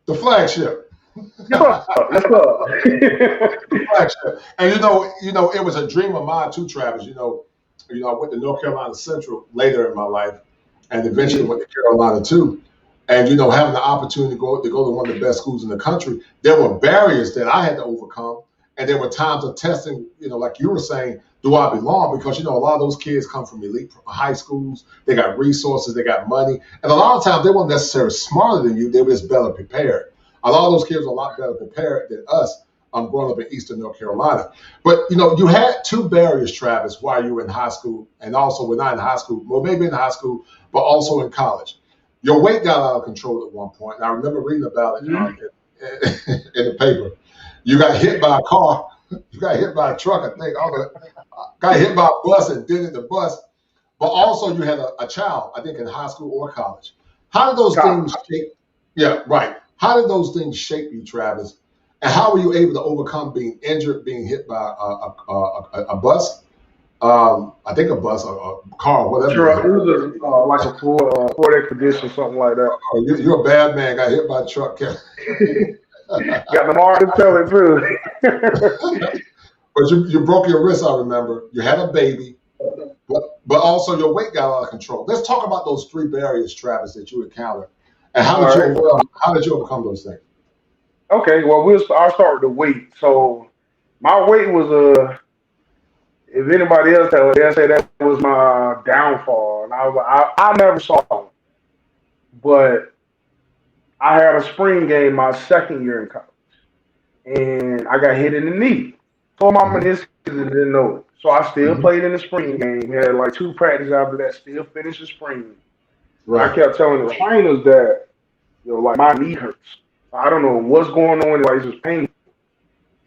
[SPEAKER 2] The flagship.
[SPEAKER 3] yes, sir. Yes, sir.
[SPEAKER 2] The flagship. And it was a dream of mine too, Travis. I went to North Carolina Central later in my life, and eventually
[SPEAKER 3] Mhm.
[SPEAKER 2] went to Carolina too. And having the opportunity to go to one of the best schools in the country, there were barriers that I had to overcome, and there were times of testing. Like you were saying, do I belong? Because a lot of those kids come from elite high schools. They got resources, they got money, and a lot of times they weren't necessarily smarter than you. They were just better prepared. A lot of those kids are a lot better prepared than us. I'm growing up in Eastern North Carolina. But you had two barriers, Travis, while you were in high school, and also when not in high school, well, maybe in high school, but also in college. Your weight got out of control at one point, and I remember reading about it
[SPEAKER 3] Mhm.
[SPEAKER 2] in the paper. You got hit by a car. You got hit by a truck, I think. Got hit by a bus and did it the bus. But also you had a child, I think, in high school or college. How did those
[SPEAKER 3] God.
[SPEAKER 2] things shape? Yeah, right. How did those things shape you, Travis? And how were you able to overcome being injured, being hit by a bus? I think a bus, a car, whatever you
[SPEAKER 3] Truck.
[SPEAKER 2] hit.
[SPEAKER 3] It was like a Ford Expedition, something like that.
[SPEAKER 2] Oh, you're a bad man. Got hit by a truck.
[SPEAKER 3] Got the mark to tell it too.
[SPEAKER 2] But you broke your wrist, I remember. You had a baby, but also your weight got out of control. Let's talk about those three barriers, Travis, that you encountered, and
[SPEAKER 3] All right.
[SPEAKER 2] how did you overcome those things?
[SPEAKER 3] Okay. Well, I'll start with the weight. So my weight was if anybody else had it, they'd say that was my downfall, and I was like, I never saw it, but I had a spring game my second year in college, and I got hit in the knee. So my
[SPEAKER 2] Hmm.
[SPEAKER 3] meniscus didn't know it. So I still
[SPEAKER 2] Hmm.
[SPEAKER 3] played in the spring game. Had like two practices after that. Still finished the spring. And I
[SPEAKER 2] Right.
[SPEAKER 3] kept telling the trainers that like my knee hurts. I don't know what's going on. Like it's just painful.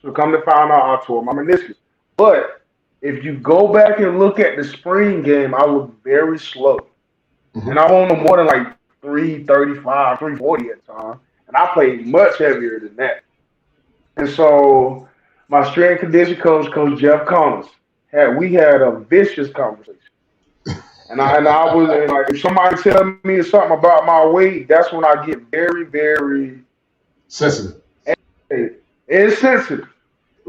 [SPEAKER 3] So come to find out, I tore my meniscus. But if you go back and look at the spring game, I was very slow. And
[SPEAKER 2] Hmm.
[SPEAKER 3] I won more than like 335, 340 at times. And I played much heavier than that. And so my strength and condition coach, Coach Jeff Connors, we had a vicious conversation. And I was and like if somebody tell me something about my weight, that's when I get very, very
[SPEAKER 2] Sensitive.
[SPEAKER 3] insensitive.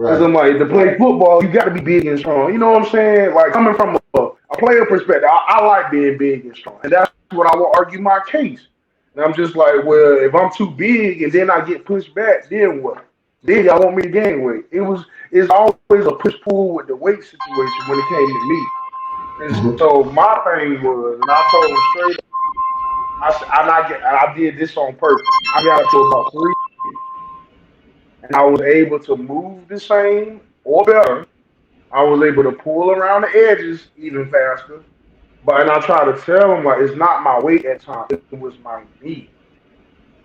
[SPEAKER 3] Because
[SPEAKER 2] Right.
[SPEAKER 3] I'm like, to play football, you got to be big and strong. You know what I'm saying? Like, coming from a player perspective, I like being big and strong. And that's what I will argue my case. And I'm just like, well, if I'm too big and then I get pushed back, then what? Then y'all want me to gain weight. It's always a push pull with the weight situation when it came to me. And
[SPEAKER 2] Hmm.
[SPEAKER 3] so my thing was, and I told him straight, I did this on purpose. I got to about 3, and I was able to move the same or better. I was able to pull around the edges even faster. But and I try to tell them like it's not my weight at times, it was my knee.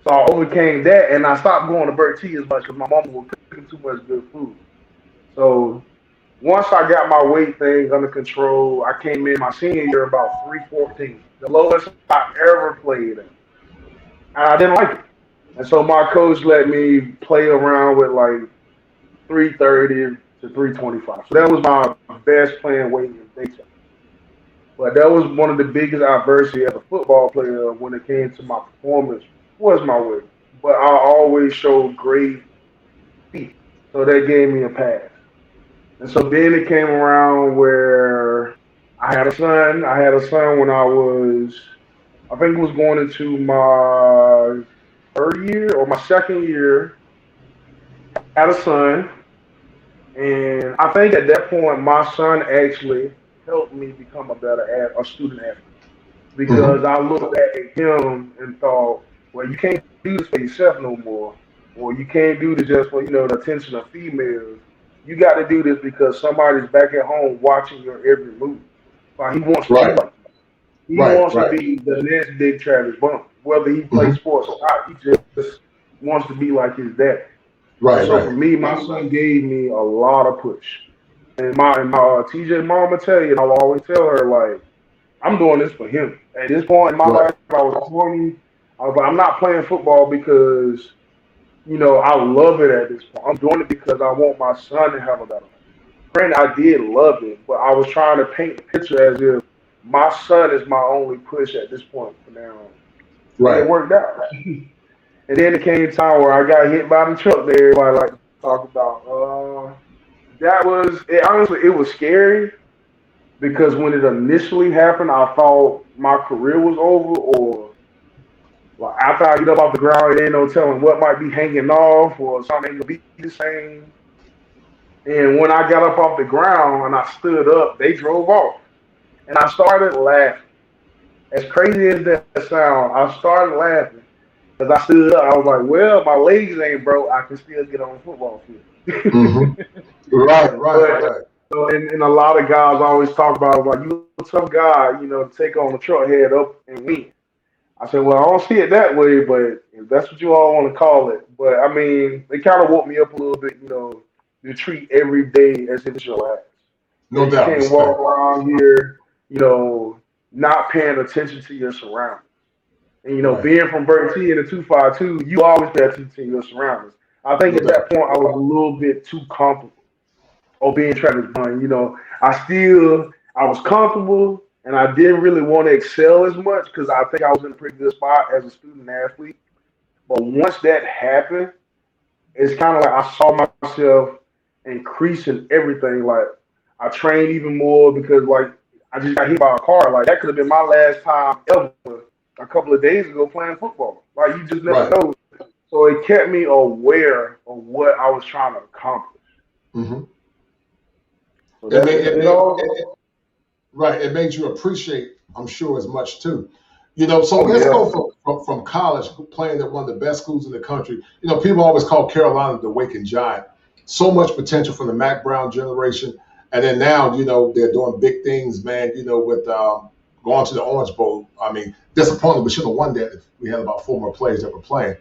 [SPEAKER 3] So I overcame that and I stopped going to Burt T as much because my mama was cooking too much good food. So once I got my weight things under control, I came in my senior year about 314, the lowest I ever played at. And I didn't like it. And so my coach let me play around with like 330 to 325. So that was my best playing weight in baseball. But that was one of the biggest adversity as a football player when it came to my performance was my weight. But I always showed great feet. So that gave me a pass. And so then it came around where I had a son. I had a son when I think it was going into my third year or my second year. Had a son. And I think at that point, my son actually helped me become a student athlete
[SPEAKER 2] Hmm.
[SPEAKER 3] because I looked back at him and thought, well, you can't do this for yourself no more, or you can't do this just for the attention of females. You got to do this because somebody's back at home watching your every move. Like he wants to be
[SPEAKER 2] Right.
[SPEAKER 3] like you. He
[SPEAKER 2] Right.
[SPEAKER 3] wants to
[SPEAKER 2] Right.
[SPEAKER 3] be the next big Travis Bump, whether he plays
[SPEAKER 2] Hmm.
[SPEAKER 3] sports or not. He just wants to be like his dad. And
[SPEAKER 2] Right.
[SPEAKER 3] so for
[SPEAKER 2] Right.
[SPEAKER 3] me, my son gave me a lot of push. And my TJ mama tell you, and I'll always tell her like, I'm doing this for him. At this point in my
[SPEAKER 2] Right.
[SPEAKER 3] life, I was 20. I was like, I'm not playing football because I love it at this point. I'm doing it because I want my son to have a better life. Granted, I did love it, but I was trying to paint the picture as if my son is my only push at this point for now, and it
[SPEAKER 2] Right.
[SPEAKER 3] worked out. And then it came time where I got hit by the truck that everybody like to talk about. That was it, honestly, it was scary because when it initially happened, I thought my career was over, or like after I get up off the ground, there ain't no telling what might be hanging off, or something ain't gonna be the same. And when I got up off the ground and I stood up, they drove off, and I started laughing. As crazy as that sound, I started laughing as I stood up. I was like, "Well, my legs ain't broke. I can still get on the football field."
[SPEAKER 2] Hmm. Right. Right.
[SPEAKER 3] But
[SPEAKER 2] Right.
[SPEAKER 3] and a lot of guys always talk about like you a tough guy, to take on the truck head up and win. I said, well, I don't see it that way, but if that's what you all want to call it. But I mean, it kind of woke me up a little bit, to treat every day as if it's your last.
[SPEAKER 2] No
[SPEAKER 3] You
[SPEAKER 2] doubt.
[SPEAKER 3] can't walk
[SPEAKER 2] Respect.
[SPEAKER 3] around here, not paying attention to your surroundings. And
[SPEAKER 2] Right.
[SPEAKER 3] being from Berkeley in the 252, you always pay attention to your surroundings. I think
[SPEAKER 2] No
[SPEAKER 3] at
[SPEAKER 2] doubt.
[SPEAKER 3] that point I was a little bit too comfortable or being Travis Bunn. I was comfortable and I didn't really want to excel as much because I think I was in a pretty good spot as a student athlete. But once that happened, it's kind of like I saw myself increasing everything. Like I trained even more because like I just got hit by a car. Like that could have been my last time ever a couple of days ago playing football. Like you just never
[SPEAKER 2] Right.
[SPEAKER 3] know. So it kept me aware of what I was trying to accomplish.
[SPEAKER 2] Hmm.
[SPEAKER 3] So
[SPEAKER 2] It
[SPEAKER 3] that
[SPEAKER 2] made it
[SPEAKER 3] it
[SPEAKER 2] made
[SPEAKER 3] all.
[SPEAKER 2] right. It made you appreciate, I'm sure, as much too. So
[SPEAKER 3] Oh
[SPEAKER 2] let's
[SPEAKER 3] yeah.
[SPEAKER 2] go from college, playing at one of the best schools in the country. People always call Carolina the Waking Giant. So much potential from the Mac Brown generation, and then now they're doing big things, man. With going to the Orange Bowl. I mean, disappointed we should have won that if we had about four more players that were playing.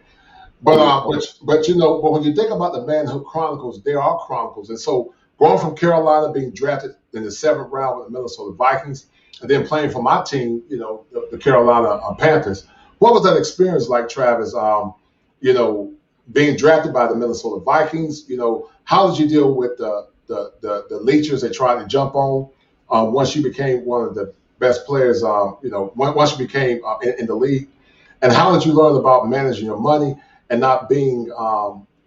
[SPEAKER 2] But when you think about the Manhood Chronicles, there are chronicles, and so going from Carolina being drafted in the seventh round with the Minnesota Vikings, and then playing for my team, the Carolina Panthers. What was that experience like, Travis? Being drafted by the Minnesota Vikings. How did you deal with the leechers they tried to jump on once you became one of the best players? Once you became in the league, and how did you learn about managing your money and not being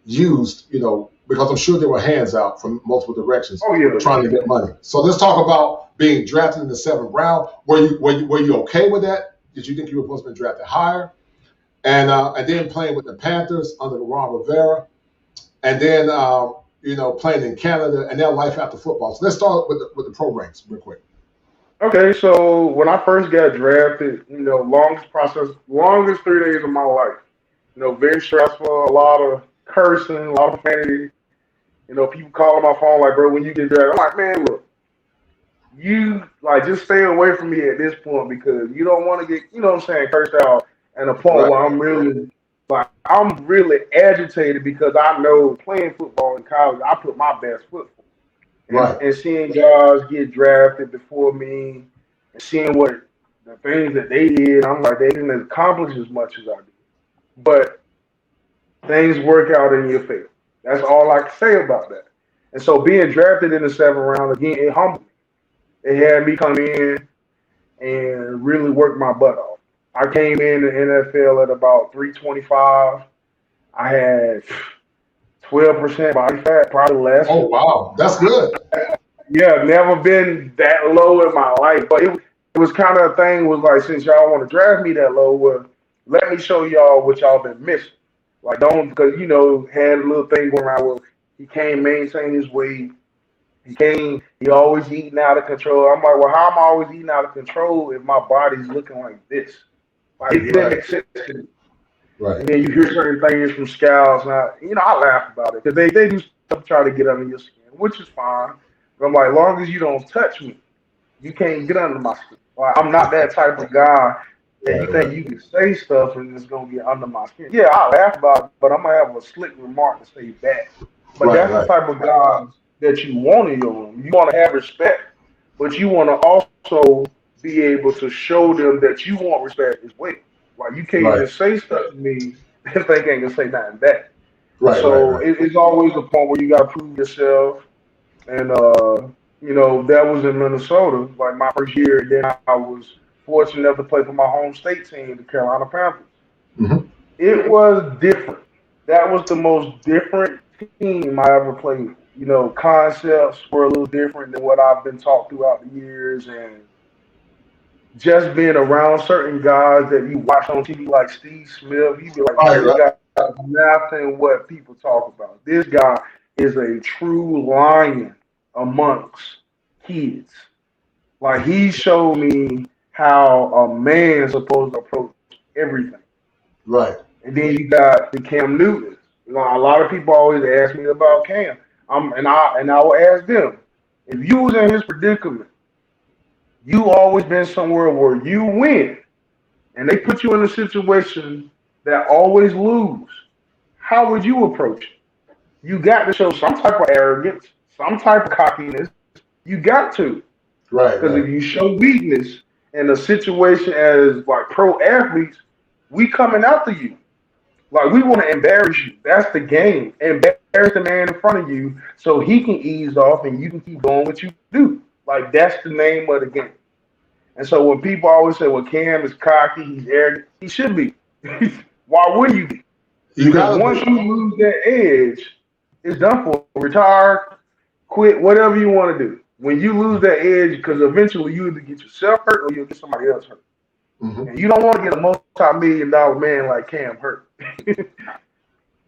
[SPEAKER 2] used? Because I'm sure there were hands out from multiple directions trying to get money. So let's talk about being drafted in the seventh round. Were you okay with that? Did you think you were supposed to be drafted higher? And then playing with the Panthers under Ron Rivera, and then playing in Canada, and then life after football. So let's start with the pro ranks real quick.
[SPEAKER 3] Okay, so when I first got drafted, longest 3 days of my life. Very stressful, a lot of cursing, a lot of profanity. People calling my phone like, bro, when you get drafted, I'm like, man, look, you just stay away from me at this point because you don't want to get, cursed out at a point where I'm really agitated because I know playing football in college, I put my best foot forward. And seeing guys get drafted before me and seeing what the things that they did, I'm like, they didn't accomplish as much as I did. But things work out in your favor. That's all I can say about that. And so being drafted in the seventh round, again, it humbled me. It had me come in and really work my butt off. I came in the NFL at about 325. I had 12% body fat, probably less.
[SPEAKER 2] Oh, wow. That's good.
[SPEAKER 3] Yeah, never been that low in my life. But it was kind of a thing was like, since y'all want to draft me that low, well, let me show y'all what y'all been missing. Like, don't, because, had a little thing going around where he can't maintain his weight. He always eating out of control. I'm like, well, how am I always eating out of control if my body's looking like this? Like, it didn't make sense to me.
[SPEAKER 2] Right.
[SPEAKER 3] And then you hear certain things from scouts, and I laugh about it because they do stuff to try to get under your skin, which is fine. But I'm like, as long as you don't touch me, you can't get under my skin. Like, I'm not that type of guy that you think you can say stuff and it's gonna get under my skin. Yeah, I laugh about it, but I'm gonna have a slick remark to say back. But that's the type of guy that you want in your room. You want to have respect, but you want to also be able to show them that you want respect as well. Like, you can't just say stuff to me if they ain't gonna say nothing back. It's always a point where you gotta prove yourself. And that was in Minnesota, like my first year. And then I was fortunate enough to play for my home state team, the Carolina Panthers.
[SPEAKER 2] Mm-hmm.
[SPEAKER 3] It was different. That was the most different team I ever played. Concepts were a little different than what I've been taught throughout the years, and just being around certain guys that you watch on TV like Steve Smith, you be like, this guy has nothing what people talk about. This guy is a true lion amongst kids. Like, he showed me how a man's supposed to approach everything.
[SPEAKER 2] Right.
[SPEAKER 3] And then you got the Cam Newton. A lot of people always ask me about Cam. And I will ask them, if you was in his predicament, you always been somewhere where you win, and they put you in a situation that always lose, how would you approach it? You got to show some type of arrogance, some type of cockiness. You got to.
[SPEAKER 2] Right.
[SPEAKER 3] Because if you show weakness in a situation as like pro athletes, we coming after you. Like, we want to embarrass you. That's the game. Embarrass the man in front of you so he can ease off and you can keep doing what you do. Like, that's the name of the game. And so when people always say, well, Cam is cocky, he's arrogant, he should be. Why wouldn't you be? Because once you lose that edge, it's done for. Retire, quit, whatever you want to do. When you lose that edge, because eventually you either get yourself hurt or you'll get somebody else hurt. Mm-hmm. And you don't want to get a multi-million-dollar man like Cam hurt.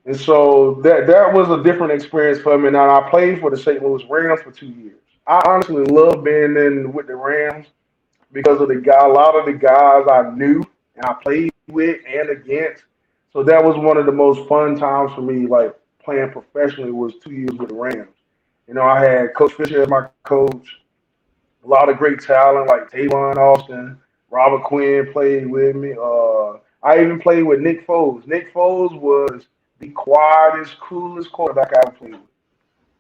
[SPEAKER 3] And so that was a different experience for me. Now, I played for the St. Louis Rams for 2 years. I honestly love being in with the Rams because of a lot of the guys I knew and I played with and against. So that was one of the most fun times for me, like playing professionally, was 2 years with the Rams. I had Coach Fisher as my coach, a lot of great talent like Tavon Austin, Robert Quinn played with me. I even played with Nick Foles. Nick Foles was the quietest, coolest quarterback I ever played with.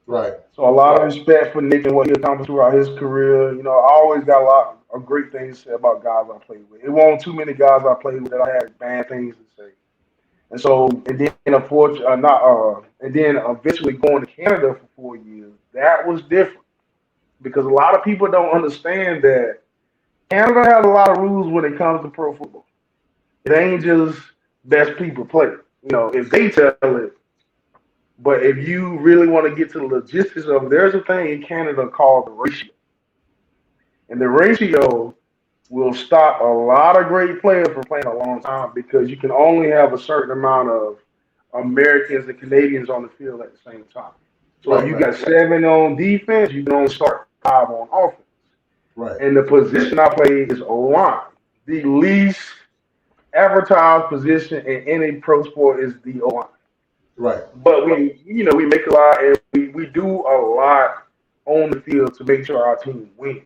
[SPEAKER 2] Right.
[SPEAKER 3] So a lot of respect for Nick and what he accomplished throughout his career. You know, I always got a lot of great things to say about guys I played with. It wasn't too many guys I played with that I had bad things to say. And so, and then unfortunately, and then eventually going to Canada for 4 years, that was different because a lot of people don't understand that Canada has a lot of rules when it comes to pro football. It ain't just best people play. You know, if they tell it, but if you really want to get to the logistics of it, there's a thing in Canada called the ratio. And the ratio will stop a lot of great players from playing a long time because you can only have a certain amount of Americans and Canadians on the field at the same time. So if
[SPEAKER 2] Right.
[SPEAKER 3] you
[SPEAKER 2] Right.
[SPEAKER 3] got 7 on defense, you can only start 5 on offense.
[SPEAKER 2] Right.
[SPEAKER 3] And the position I play is O-line. The least advertised position in any pro sport is the O-line.
[SPEAKER 2] Right.
[SPEAKER 3] But we make a lot and we do a lot on the field to make sure our team wins.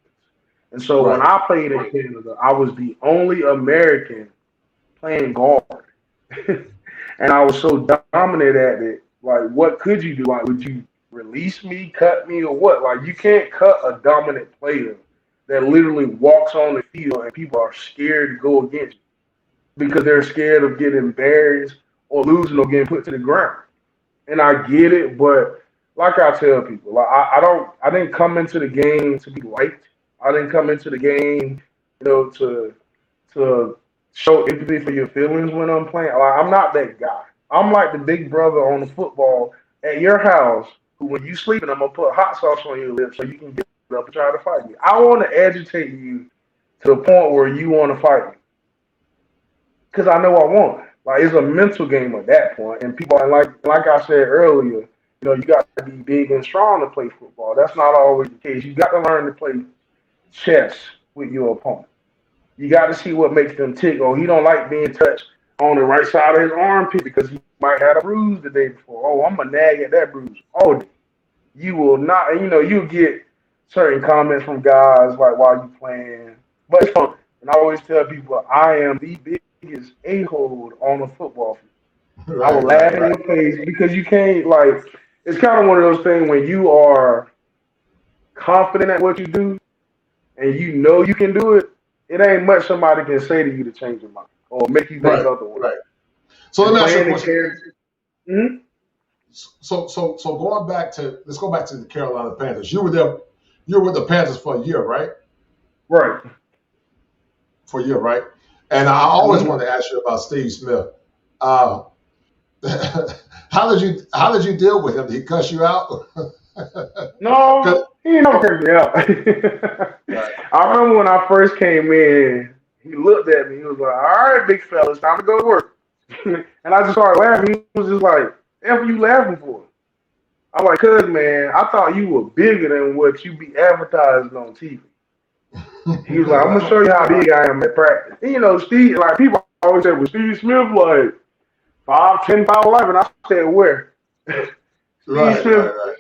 [SPEAKER 3] And so when
[SPEAKER 2] Right.
[SPEAKER 3] I played in Canada, I was the only American playing guard. And I was so dominant at it. Like, what could you do? Like, would you release me, cut me, or what? Like, you can't cut a dominant player that literally walks on the field and people are scared to go against you because they're scared of getting embarrassed or losing or getting put to the ground. And I get it, but like I tell people, like I didn't come into the game to be liked. I didn't come into the game, to show empathy for your feelings when I'm playing. Like, I'm not that guy. I'm like the big brother on the football at your house who, when you sleeping, I'm gonna put hot sauce on your lips so you can get up and try to fight me. I want to agitate you to the point where you want to fight me because I know I won. Like, it's a mental game at that point, and people are like I said earlier. You got to be big and strong to play football. That's not always the case. You got to learn to play chess with your opponent. You got to see what makes them tick. Oh, he don't like being touched on the right side of his armpit because he might have a bruise the day before. Oh, I'm gonna nag at that bruise. Oh, you will not. You'll get certain comments from guys like while you playing, but it's fun. And I always tell people I am the biggest a-hole on a football field. I will
[SPEAKER 2] Right.
[SPEAKER 3] laugh
[SPEAKER 2] Right.
[SPEAKER 3] in your face because you can't, like, it's kind of one of those things when you are confident at what you do and you know you can do it, it ain't much somebody can say to you to change your mind or make you think
[SPEAKER 2] Right.
[SPEAKER 3] otherwise.
[SPEAKER 2] Right. So let
[SPEAKER 3] And
[SPEAKER 2] me ask you a
[SPEAKER 3] playing the
[SPEAKER 2] question.
[SPEAKER 3] character. Mhm.
[SPEAKER 2] So let's go back to the Carolina Panthers. You were there. You were with the Panthers for a year, right?
[SPEAKER 3] Right.
[SPEAKER 2] For a year, right? And I always
[SPEAKER 3] Mhm.
[SPEAKER 2] wanted to ask you about Steve Smith. Uh, how did you deal with him? Did he cuss you out?
[SPEAKER 3] No,
[SPEAKER 2] 'Cause-
[SPEAKER 3] he ain't never cursed me out.
[SPEAKER 2] right.
[SPEAKER 3] I remember when I first came in, he looked at me. He was like, "All right, big fella, it's time to go to work." And I just started laughing. He was just like, "What are you laughing for?" I'm like, "Cuz, man, I thought you were bigger than what you be advertising on TV." He was like, "I'm gonna
[SPEAKER 2] right.
[SPEAKER 3] show you how big I am at practice." And, Steve, like people always say, "Was Steve Smith like 5'10", 5'11"?" I said, "Where?" Steve
[SPEAKER 2] Right.
[SPEAKER 3] Smith
[SPEAKER 2] Right.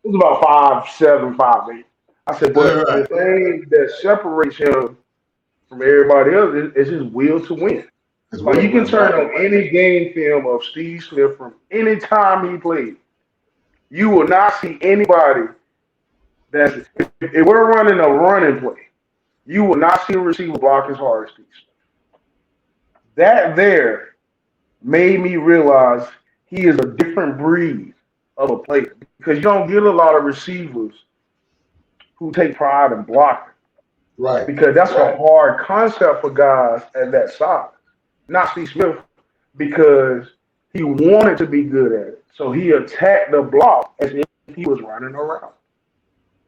[SPEAKER 3] was about 5'7", 5'8". I said,
[SPEAKER 2] Right.
[SPEAKER 3] but
[SPEAKER 2] Right.
[SPEAKER 3] the thing that separates him from everybody else is his will to win.
[SPEAKER 2] As
[SPEAKER 3] Like,
[SPEAKER 2] well,
[SPEAKER 3] you can
[SPEAKER 2] win,
[SPEAKER 3] turn
[SPEAKER 2] right.
[SPEAKER 3] on any game film of Steve Smith from any time he played. You will not see anybody if we're running a running play, you will not see a receiver block as hard as Steve Smith. That there made me realize he is a different breed of a player because you don't get a lot of receivers who take pride in blocking
[SPEAKER 2] Right.
[SPEAKER 3] because that's a hard concept for guys at that size. Not Steve Smith because he wanted to be good at it. So he attacked the block as if he was running around.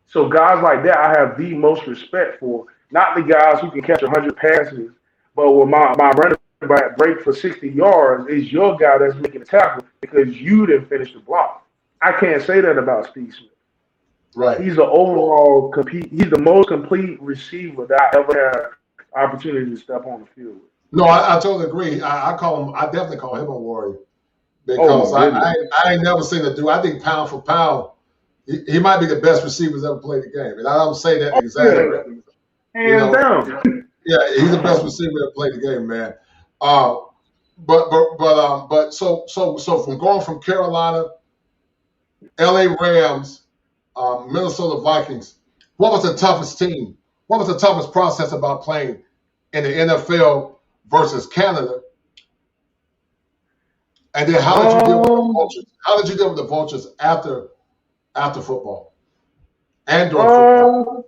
[SPEAKER 3] So guys like that, I have the most respect for. Not the guys who can catch 100 passes, but when my running back break for 60 yards is your guy that's making the tackle because you didn't finish the block. I can't say that about Steve Smith.
[SPEAKER 2] Right.
[SPEAKER 3] He's the overall complete. He's the most complete receiver that I ever had opportunity to step on the field with.
[SPEAKER 2] No, I totally agree. I call him. I definitely call him a warrior
[SPEAKER 3] Oh
[SPEAKER 2] because
[SPEAKER 3] my goodness,
[SPEAKER 2] I ain't never seen a dude. I think pound for pound, he might be the best receiver that's ever played the game. And I don't say that to
[SPEAKER 3] oh
[SPEAKER 2] exaggerate.
[SPEAKER 3] yeah,
[SPEAKER 2] You
[SPEAKER 3] hands
[SPEAKER 2] know,
[SPEAKER 3] down.
[SPEAKER 2] yeah, he's the best receiver that played the game, man. Uh, but from going from Carolina, L.A. Rams, Minnesota Vikings, what was the toughest team? What was the toughest process about playing in the NFL versus Canada? And then how did you deal with the
[SPEAKER 3] Um,
[SPEAKER 2] vultures? How did you deal with the vultures after football and during football?
[SPEAKER 3] um,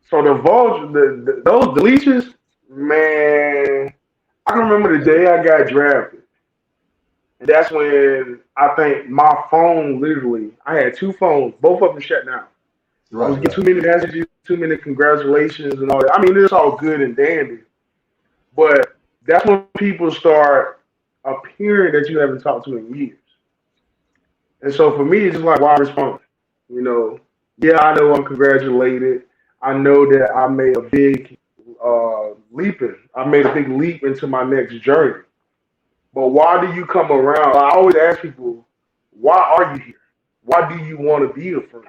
[SPEAKER 3] so the vulture, those deletions, man, I can remember the day I got drafted. And that's when I think my phone literally, I had two phones, both of them shut down. I was
[SPEAKER 2] Right,
[SPEAKER 3] getting
[SPEAKER 2] right,
[SPEAKER 3] too many messages, too many congratulations and all that. I mean, it's all good and dandy, but that's when people start appearing that you haven't talked to in years. And so for me, it's just like, why respond? You know, yeah, I know I'm congratulated. I know that I made a big leaping. I made a big leap into my next journey. But why do you come around? I always ask people, why are you here? Why do you want to be a friend?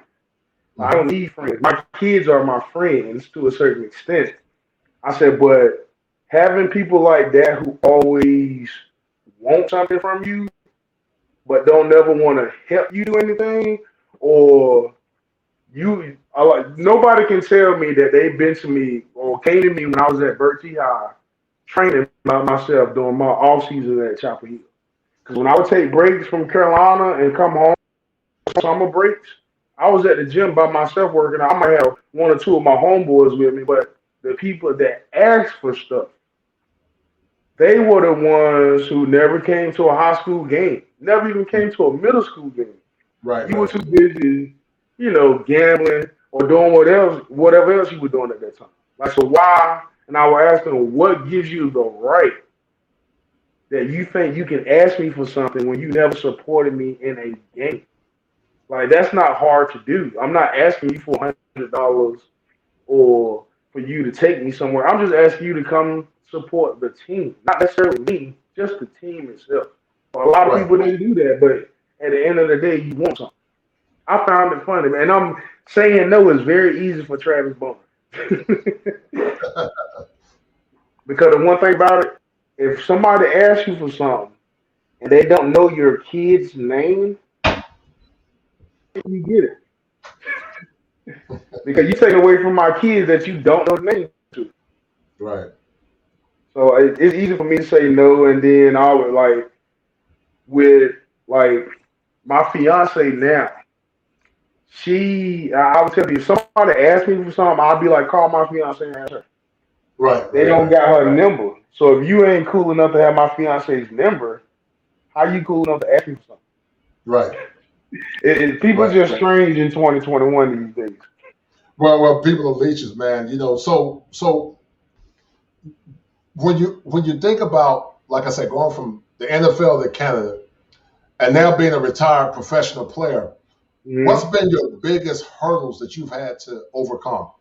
[SPEAKER 3] I
[SPEAKER 2] hmm
[SPEAKER 3] don't need friends. My kids are my friends to a certain extent. I said, but having people like that who always want something from you, but don't never want to help you do anything, or I like nobody can tell me that they've been to me or came to me when I was at Bertie High training by myself during my off season at Chapel Hill. Because when I would take breaks from Carolina and come home, summer breaks, I was at the gym by myself working. I might have one or two of my homeboys with me, but the people that asked for stuff, they were the ones who never came to a high school game, never even came to a middle school game.
[SPEAKER 2] right,
[SPEAKER 3] You were
[SPEAKER 2] right,
[SPEAKER 3] too busy, gambling or doing whatever else you were doing at that time. Like, so why? And I would ask them, what gives you the right that you think you can ask me for something when you never supported me in a game? Like, that's not hard to do. I'm not asking you for $100 or for you to take me somewhere. I'm just asking you to come support the team, not necessarily me, just the team itself. A lot of
[SPEAKER 2] right.
[SPEAKER 3] people didn't do that, but at the end of the day, you want something. I found it funny, man. And I'm saying no is very easy for Travis Bowman. Because the one thing about it, if somebody asks you for something and they don't know your kid's name, you get it. Because you take away from my kids that you don't know the name to.
[SPEAKER 2] Right.
[SPEAKER 3] So it's easy for me to say no, and then I would with like my fiance now. I would tell you, if somebody asked me for something, I'd be like, call my fiance and ask her.
[SPEAKER 2] Right,
[SPEAKER 3] They
[SPEAKER 2] right,
[SPEAKER 3] don't
[SPEAKER 2] right.
[SPEAKER 3] got her number. So if you ain't cool enough to have my fiance's number, how you cool enough to ask me for something?
[SPEAKER 2] Right,
[SPEAKER 3] People
[SPEAKER 2] right.
[SPEAKER 3] just strange in 2021 these days.
[SPEAKER 2] Well, people are leeches, man. So when you think about, like I said, going from the NFL to Canada and now being a retired professional player, what's
[SPEAKER 3] Hmm.
[SPEAKER 2] been your biggest hurdles that you've had to overcome?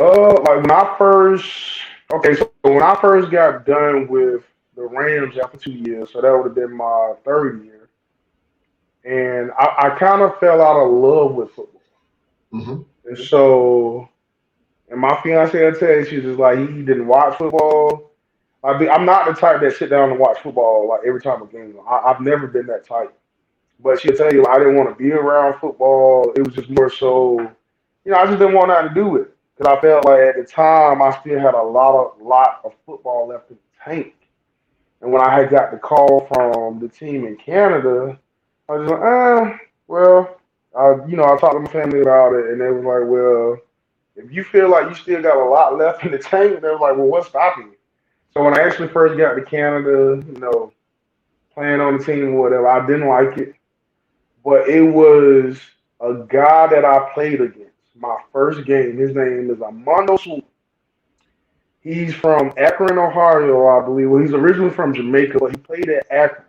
[SPEAKER 3] Like when I first, okay, so when I first got done with the Rams after 2 years, so that would have been my third year, and I kind of fell out of love with football.
[SPEAKER 2] Hmm
[SPEAKER 3] And so, and my fiance, I tell you, she's just like, he didn't watch football. I'm not the type that sit down and watch football like every time a game. I've never been that type. But she'll tell you, I didn't want to be around football. It was just more so, I just didn't want nothing to do with it. Because I felt like at the time, I still had a lot of football left in the tank. And when I had got the call from the team in Canada, I was like, well, I talked to my family about it, and they was like, well, if you feel like you still got a lot left in the tank, they was like, well, what's stopping you? So when I actually first got to Canada, playing on the team or whatever, I didn't like it. But it was a guy that I played against. My first game. His name is Armando Swoop. He's from Akron, Ohio, I believe. Well, he's originally from Jamaica, but he played at Akron.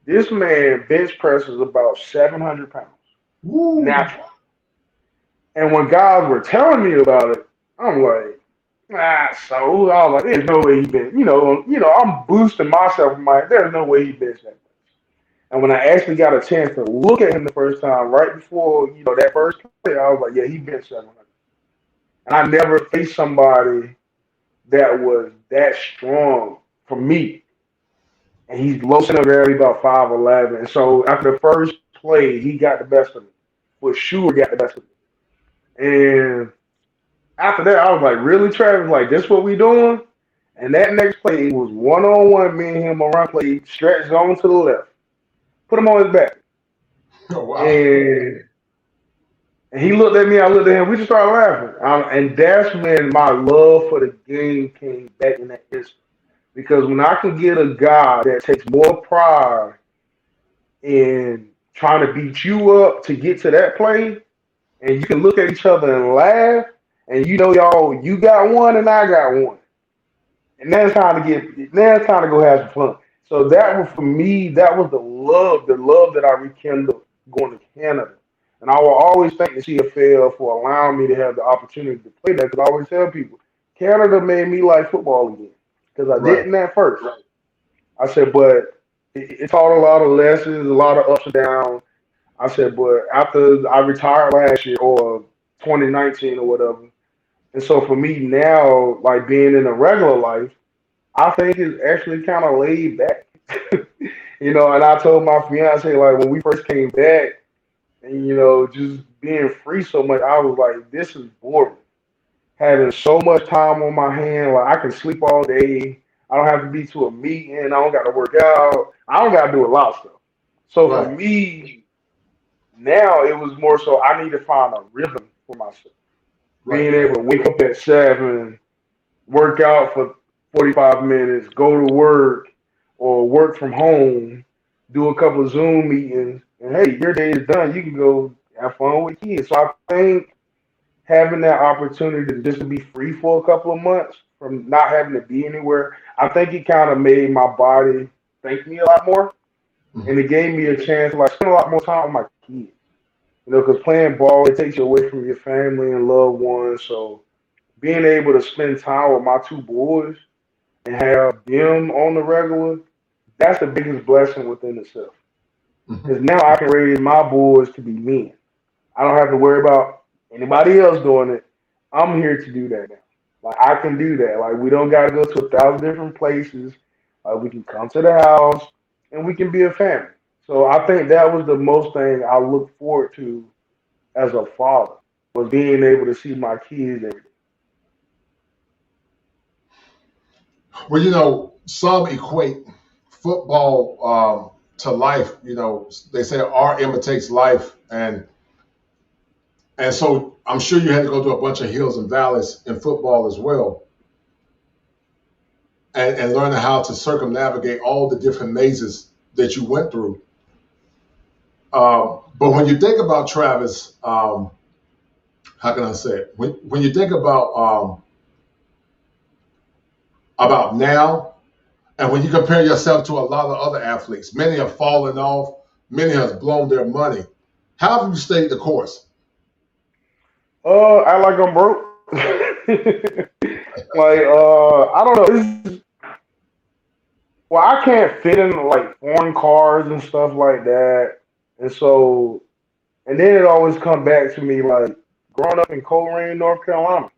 [SPEAKER 3] This man bench presses about 700 pounds,
[SPEAKER 2] Woo!
[SPEAKER 3] natural. And when guys were telling me about it, I'm like, so I was like, there's no way he been, I'm boosting myself. I'm like, there's no way he benched that. And when I actually got a chance to look at him the first time, right before that first play, I was like, yeah, he been 700. And I never faced somebody that was that strong for me. And he's low center gravity, about 5'11". And so after the first play, he got the best of me. For sure, got the best of me. And after that, I was like, really, Travis? Like, this what we doing? And that next play it was one on one, me and him on run play, stretched on to the left, put him on his back,
[SPEAKER 2] Oh, wow.
[SPEAKER 3] and he looked at me, I looked at him. We just started laughing, and that's when my love for the game came back in that instant. Because when I can get a guy that takes more pride in trying to beat you up to get to that play, and you can look at each other and laugh, and you know y'all, you got one and I got one. And now it's time to go have some fun. So that was for me, that was the love that I rekindled going to Canada. And I will always thank the CFL for allowing me to have the opportunity to play that. Because I always tell people, Canada made me like football again. Because I
[SPEAKER 2] Right.
[SPEAKER 3] didn't at first. I said, but it taught a lot of lessons, a lot of ups and downs. I said, but after I retired last year or 2019 or whatever, and so for me now, like being in a regular life, I think it's actually kind of laid back. And I told my fiance like when we first came back, and just being free so much, I was like, this is boring. Having so much time on my hand, like I can sleep all day. I don't have to be to a meeting. I don't got to work out. I don't got to do a lot of stuff. So for
[SPEAKER 2] Right.
[SPEAKER 3] me now, it was more so I need to find a rhythm for myself.
[SPEAKER 2] Right.
[SPEAKER 3] Being able to wake up at 7, work out for 45 minutes, go to work or work from home, do a couple of Zoom meetings, and hey, your day is done. You can go have fun with kids. So I think having that opportunity to just to be free for a couple of months from not having to be anywhere, I think it kind of made my body thank me a lot more.
[SPEAKER 2] Mhm.
[SPEAKER 3] And it gave me a chance to like spend a lot more time with my kids. Because playing ball, it takes you away from your family and loved ones. So being able to spend time with my two boys and have them on the regular, that's the biggest blessing within itself.
[SPEAKER 2] Mhm.
[SPEAKER 3] Because now I can raise my boys to be men. I don't have to worry about anybody else doing it. I'm here to do that now. Like I can do that. Like we don't got to go to 1,000 different places. We can come to the house and we can be a family. So I think that was the most thing I look forward to as a father was being able to see my kids every day.
[SPEAKER 2] Well, some equate football to life. They say art imitates life, and so I'm sure you had to go through a bunch of hills and valleys in football as well, and learning how to circumnavigate all the different mazes that you went through. But when you think about Travis, how can I say it? When you think about now, and when you compare yourself to a lot of other athletes, many have fallen off, many have blown their money. How have you stayed the course?
[SPEAKER 3] I like I'm broke. Like I don't know. Well, I can't fit in like foreign cars and stuff like that, and so and then it always come back to me like growing up in Coleraine, North Carolina.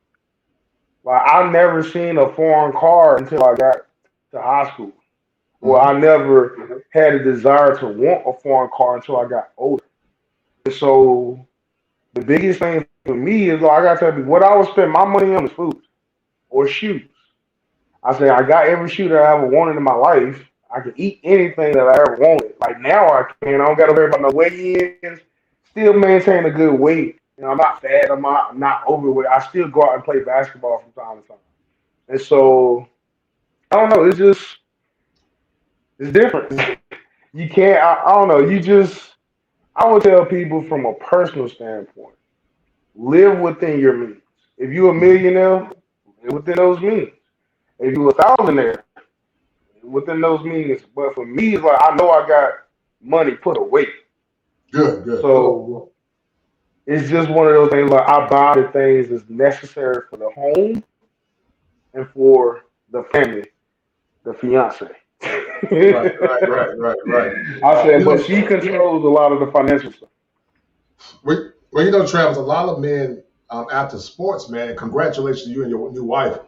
[SPEAKER 3] Like I never seen a foreign car until I got to high school. Well,
[SPEAKER 2] Hmm.
[SPEAKER 3] I never had a desire to want a foreign car until I got older. And so the biggest thing for me is like I gotta tell you what I would spend my money on is food or shoes. I say I got every shoe that I ever wanted in my life. I can eat anything that I ever wanted. Like now I can. I don't got to worry about no weigh-ins. Still maintain a good weight. I'm not fat. I'm not overweight. I still go out and play basketball from time to time. And so I don't know. It's different. You can't. I don't know. I would tell people from a personal standpoint, live within your means. If you're a millionaire, live within those means. If you're a thousandaire, within those means. But for me, it's like I know I got money put away.
[SPEAKER 2] Good, good.
[SPEAKER 3] So it's just one of those things like I buy the things that's necessary for the home and for the family, the fiance.
[SPEAKER 2] Right, right, right, right, right.
[SPEAKER 3] I said,
[SPEAKER 2] You
[SPEAKER 3] but
[SPEAKER 2] know,
[SPEAKER 3] she controls a lot of the financial stuff.
[SPEAKER 2] Travis, a lot of men after sports, man, and congratulations to you and your new wife.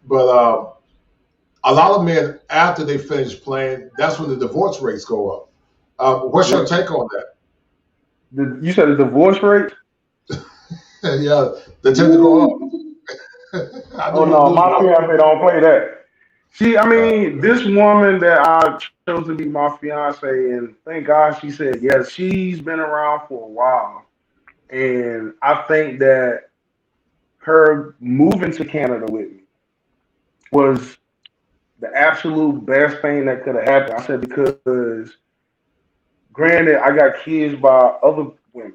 [SPEAKER 2] But a lot of men, after they finish playing, that's when the divorce rates go up. What's your
[SPEAKER 3] Yeah.
[SPEAKER 2] take on
[SPEAKER 3] You said the divorce rate?
[SPEAKER 2] that? Yeah, they tend to go up.
[SPEAKER 3] Woo.
[SPEAKER 2] I know
[SPEAKER 3] Oh
[SPEAKER 2] you
[SPEAKER 3] no,
[SPEAKER 2] agree with
[SPEAKER 3] my fiance don't play that. See, I
[SPEAKER 2] that.
[SPEAKER 3] mean, this woman that I chose to be my fiance, and thank God she said yes. She's been around for a while, and I think that her moving to Canada with me was the absolute best thing that could have happened. I said because, granted, I got kids by other women,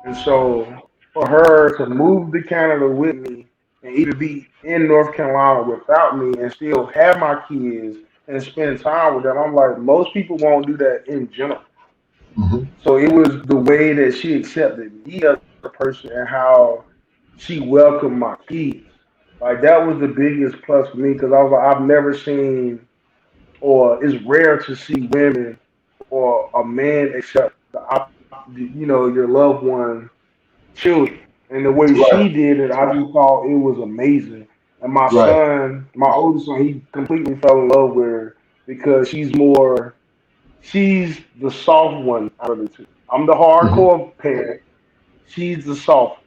[SPEAKER 3] and so for her to move to Canada with me and even be in North Carolina without me and still have my kids and spend time with them, I'm like, most people won't do that in general.
[SPEAKER 2] Hmm.
[SPEAKER 3] So it was the way that she accepted me as a person and how she welcomed my kids. Like that was the biggest plus for me because I was like, I've never seen, or it's rare to see women or a man accept your loved one children. And the way
[SPEAKER 2] Right,
[SPEAKER 3] she did it, I just thought it was amazing. And my
[SPEAKER 2] right.
[SPEAKER 3] son, my oldest son, he completely fell in love with her because she's the soft one out of the two. I'm the
[SPEAKER 2] Hmm.
[SPEAKER 3] hardcore parent. She's the soft.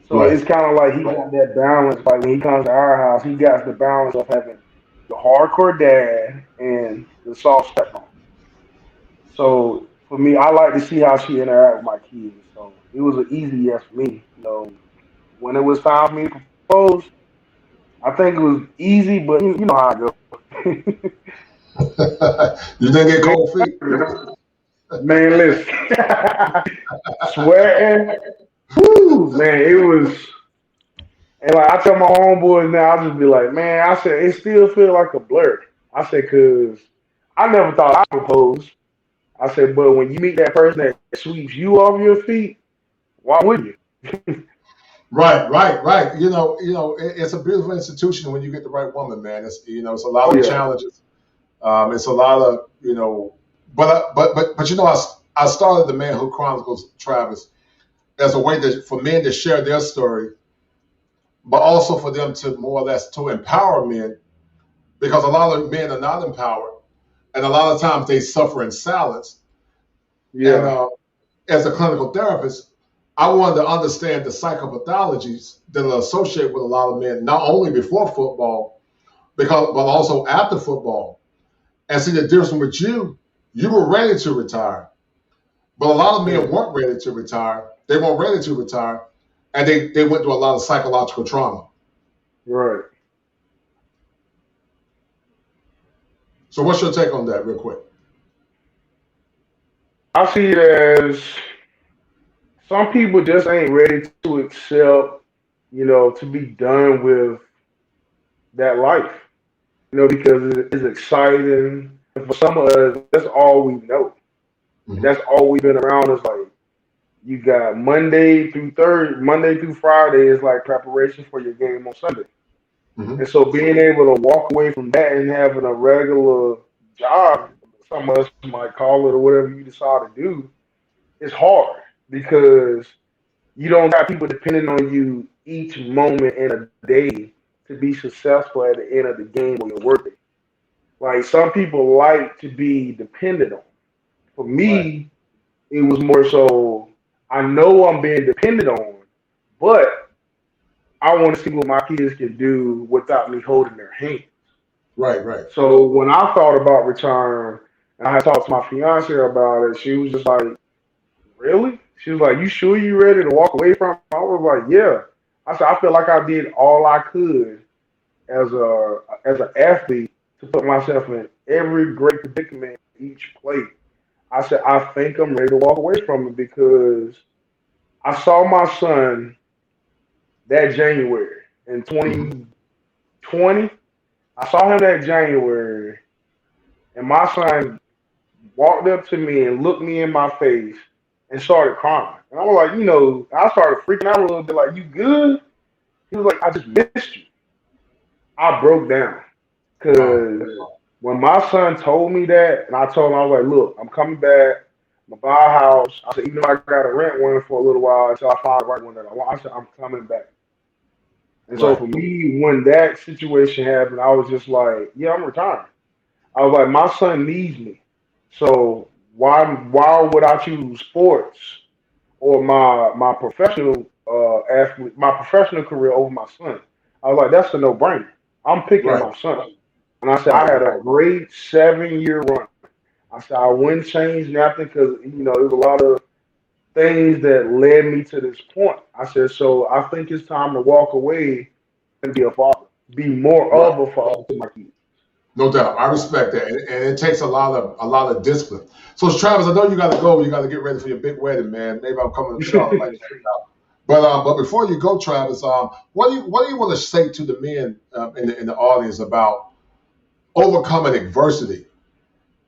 [SPEAKER 3] So
[SPEAKER 2] Right.
[SPEAKER 3] it's kind of like he got that balance. Like when he comes to our house, he got the balance of having the hardcore dad and the soft stepmom. So for me, I like to see how she interact with my kids. So it was an easy yes for me. When it was time for me to propose, I think it was easy, but you know how it goes.
[SPEAKER 2] You didn't get
[SPEAKER 3] man,
[SPEAKER 2] cold feet.
[SPEAKER 3] man, listen, sweating, woo, man, it was. And like I tell my homeboys now, I just be like, man, I said it still feel like a blur. I said, cause I never thought I would propose. I said, but when you meet that person that sweeps you off your feet, why would you?
[SPEAKER 2] Right, right, right. It's a beautiful institution when you get the right woman, man. It's a lot
[SPEAKER 3] Oh
[SPEAKER 2] of
[SPEAKER 3] yeah,
[SPEAKER 2] challenges. It's a lot of, but I started the Manhood Chronicles, Travis, as a way for men to share their story, but also for them to more or less to empower men, because a lot of men are not empowered, and a lot of times they suffer in silence. And
[SPEAKER 3] yeah,
[SPEAKER 2] as a clinical therapist, I wanted to understand the psychopathologies that are associated with a lot of men, not only before football, but also after football, and see the difference with you. You were ready to retire, but a lot of men
[SPEAKER 3] yeah,
[SPEAKER 2] weren't ready to retire. They weren't ready to retire, and they went through a lot of psychological trauma.
[SPEAKER 3] right.
[SPEAKER 2] So, what's your take on that, real quick?
[SPEAKER 3] I see it as some people just ain't ready to accept, to be done with that life, because it's exciting. And for some of us, that's all we know. And
[SPEAKER 2] Hmm.
[SPEAKER 3] that's all we've been around is like, you got Monday through Friday is like preparation for your game on Sunday.
[SPEAKER 2] Hmm.
[SPEAKER 3] And so being able to walk away from that and having a regular job, some of us might call it or whatever you decide to do, it's hard because you don't got people depending on you each moment in a day to be successful at the end of the game or your work day. Like some people like to be dependent on. For
[SPEAKER 2] Right,
[SPEAKER 3] me, it was more so I know I'm being depended on, but I want to see what my kids can do without me holding their hand.
[SPEAKER 2] right, right.
[SPEAKER 3] So when I thought about return, and I talked to my fiance about it, she was just like, "Really?" She was like, "You sure you ready to walk away from it?" I was like, "Yeah." I said, "I feel like I did all I could as an athlete to put myself in every great predicament each play." I said, "I think I'm ready to walk away from it because I saw my son that January in
[SPEAKER 2] Hmm.
[SPEAKER 3] 2020. I saw him that January, and my son walked up to me and looked me in my face and started crying. And I was like, I started freaking out a little bit, like, you good? He was like, I just missed you. I broke down
[SPEAKER 2] Wow.
[SPEAKER 3] because when my son told me that, and I told him, I was like, look, I'm coming back. I'm gonna buy a house. I said, even though I got to rent one for a little while until I find the right one that I want, I said, I'm coming back. And so
[SPEAKER 2] Right.
[SPEAKER 3] for me, when that situation happened, I was just like, yeah, I'm retiring. I was like, my son needs me. So why would I choose sports or my professional athlete, my professional career over my son? I was like, that's a no brainer. I'm picking
[SPEAKER 2] Right.
[SPEAKER 3] my son. And I said, I
[SPEAKER 2] Right.
[SPEAKER 3] had a great 7 year run. I said, I wouldn't change nothing because, there's a lot of things that led me to this point. I said, so I think it's time to walk away and be a father, be more
[SPEAKER 2] Right.
[SPEAKER 3] of a father to my kids.
[SPEAKER 2] No doubt. I respect that. And it takes a lot of discipline. So Travis, I know you gotta go. You gotta get ready for your big wedding, man. Maybe I'm coming to Charlotte. Like, but before you go, Travis, what do you want to say to the men in the audience about overcoming adversity?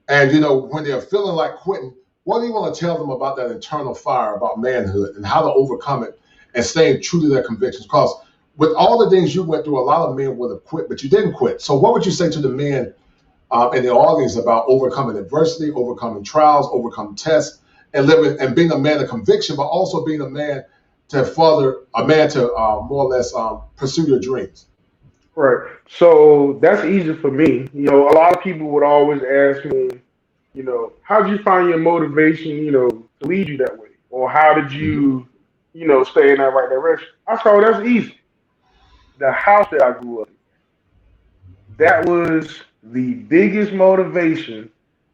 [SPEAKER 2] And when they're feeling like quitting, what do you want to tell them about that internal fire, about manhood, and how to overcome it and staying true to their convictions? Because with all the things you went through, a lot of men would have quit, but you didn't quit. So what would you say to the men in the audience about overcoming adversity, overcoming trials, overcoming tests, and living and being a man of conviction, but also being a man to more or less pursue your dreams?
[SPEAKER 3] Right. So that's easy for me. A lot of people would always ask me, how did you find your motivation, to lead you that way? Or how did
[SPEAKER 2] Mhm.
[SPEAKER 3] you, stay in that right direction? I said, oh, that's easy. The house that I grew up in, that was the biggest motivation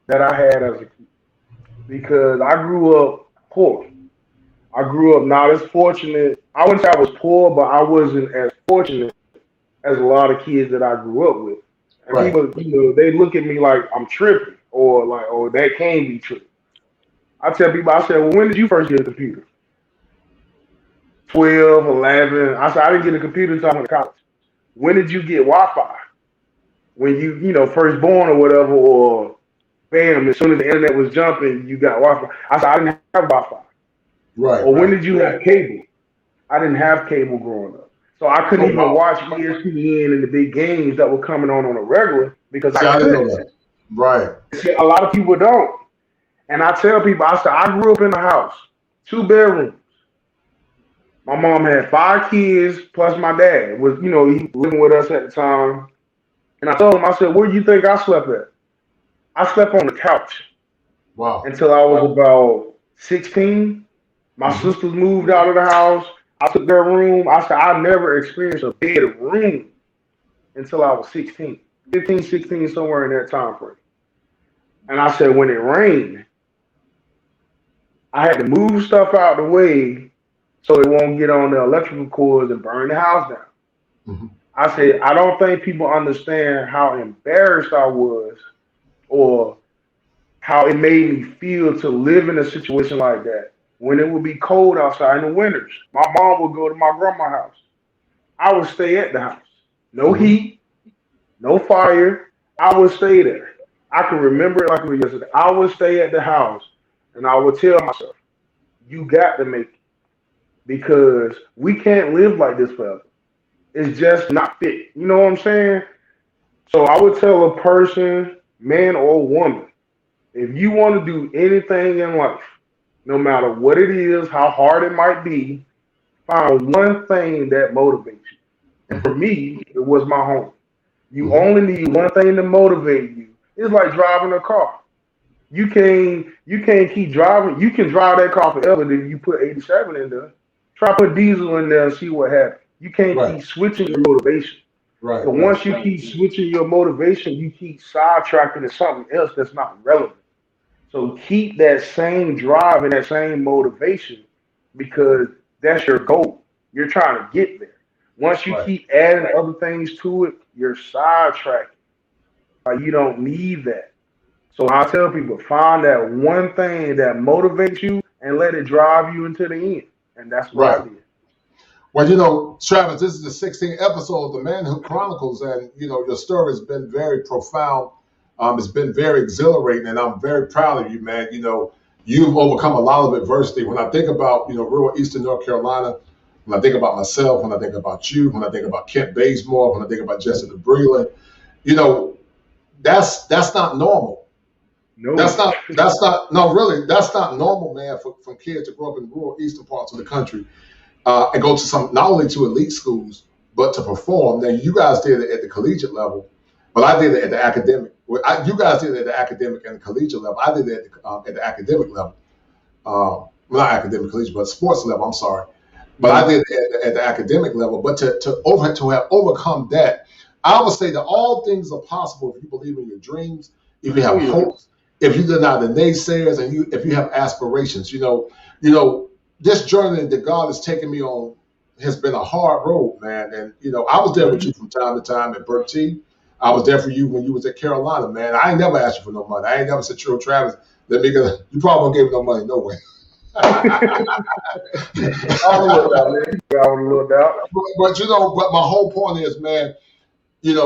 [SPEAKER 3] that I had as a kid because I grew up poor. I grew up not as fortunate. I wouldn't say I was poor, but I wasn't as fortunate as a lot of kids that I grew up with. And
[SPEAKER 2] Right.
[SPEAKER 3] people, they look at me like I'm tripping or like, oh, that can't be true. I tell people, I said, well, when did you first get a computer? 12, 11. I said, I didn't get a computer until I went to college. When did you get Wi-Fi? When first born or whatever, or bam, as soon as the internet was jumping, you got Wi-Fi. I said, I didn't have Wi-Fi.
[SPEAKER 2] Right.
[SPEAKER 3] Or when
[SPEAKER 2] Right.
[SPEAKER 3] did you have cable? I didn't have cable growing up. So I couldn't
[SPEAKER 2] Oh
[SPEAKER 3] even
[SPEAKER 2] wow.
[SPEAKER 3] watch ESPN and the big games that were coming on a regular because
[SPEAKER 2] See,
[SPEAKER 3] I
[SPEAKER 2] I didn't know
[SPEAKER 3] couldn't.
[SPEAKER 2] that. Right.
[SPEAKER 3] See, a lot of people don't. And I tell people, I said, I grew up in a house, 2 bedrooms. My mom had 5 kids plus my dad was, he living with us at the time. And I told him, I said, where do you think I slept at? I slept on the couch
[SPEAKER 2] Wow.
[SPEAKER 3] until I was about 16. My
[SPEAKER 2] Hmm.
[SPEAKER 3] sisters moved out of the house. I took their room. I said, I never experienced a bedroom until I was 16, 15, 16, somewhere in that time frame. And I said, when it rained, I had to move stuff out the way so it won't get on the electrical cords and burn the house down.
[SPEAKER 2] Hmm.
[SPEAKER 3] I said, I don't think people understand how embarrassed I was or how it made me feel to live in a situation like that when it would be cold outside in the winters. My mom would go to my grandma's house. I would stay at the house. No
[SPEAKER 2] Hmm.
[SPEAKER 3] heat, no fire. I would stay there. I can remember it like it was yesterday. I would stay at the house and I would tell myself, you got to make it because we can't live like this forever. It's just not fit. You know what I'm saying? So I would tell a person, man or woman, if you want to do anything in life, no matter what it is, how hard it might be, find one thing that motivates you. And for
[SPEAKER 2] Hmm.
[SPEAKER 3] me, it was my home. You
[SPEAKER 2] Hmm.
[SPEAKER 3] only need one thing to motivate you. It's like driving a car. You can't keep driving. You can drive that car forever. Then you put 87 in there. Try put diesel in there and see what happens. You can't
[SPEAKER 2] Right.
[SPEAKER 3] keep switching your motivation.
[SPEAKER 2] Right.
[SPEAKER 3] So
[SPEAKER 2] Right.
[SPEAKER 3] once you keep switching your motivation, you keep sidetracking to something else that's not relevant. So keep that same drive and that same motivation because that's your goal. You're trying to get there. Once you
[SPEAKER 2] Right.
[SPEAKER 3] keep adding other things to it, you're sidetracking. Like you don't need that. So I tell people, find that one thing that motivates you and let it drive you into the end. And that's what I
[SPEAKER 2] Right.
[SPEAKER 3] did.
[SPEAKER 2] Well, Travis, this is the 16th episode of the Manhood Chronicles, and your story has been very profound. It's been very exhilarating, and I'm very proud of you, man. You've overcome a lot of adversity. When I think about rural Eastern North Carolina, when I think about myself, when I think about you, when I think about Kent Bazemore, when I think about Jessica Breland, you know, that's not normal. That's
[SPEAKER 3] No.
[SPEAKER 2] not that's not no really that's not normal, man, for kids to grow up in rural eastern parts of the country and go to some not only to elite schools but to perform. Now, you guys did it at the collegiate level, but I did it at the academic. You guys did it at the academic and the collegiate level. I did it at the academic level. Well, not academic collegiate, but sports level. I'm sorry, but I did it at the academic level. But to have overcome that, I would say that all things are possible if you believe in your dreams, if you have hopes, if you deny the naysayers, and if you have aspirations. This journey that God has taken me on has been a hard road, man. And I was there with you from time to time at Burt T. I was there for you when you was at Carolina, man. I ain't never asked you for no money. I ain't never said, Travis, let me get. You probably won't give me no money, no way.
[SPEAKER 3] I don't know that, man. I don't know that.
[SPEAKER 2] But my whole point is, man, and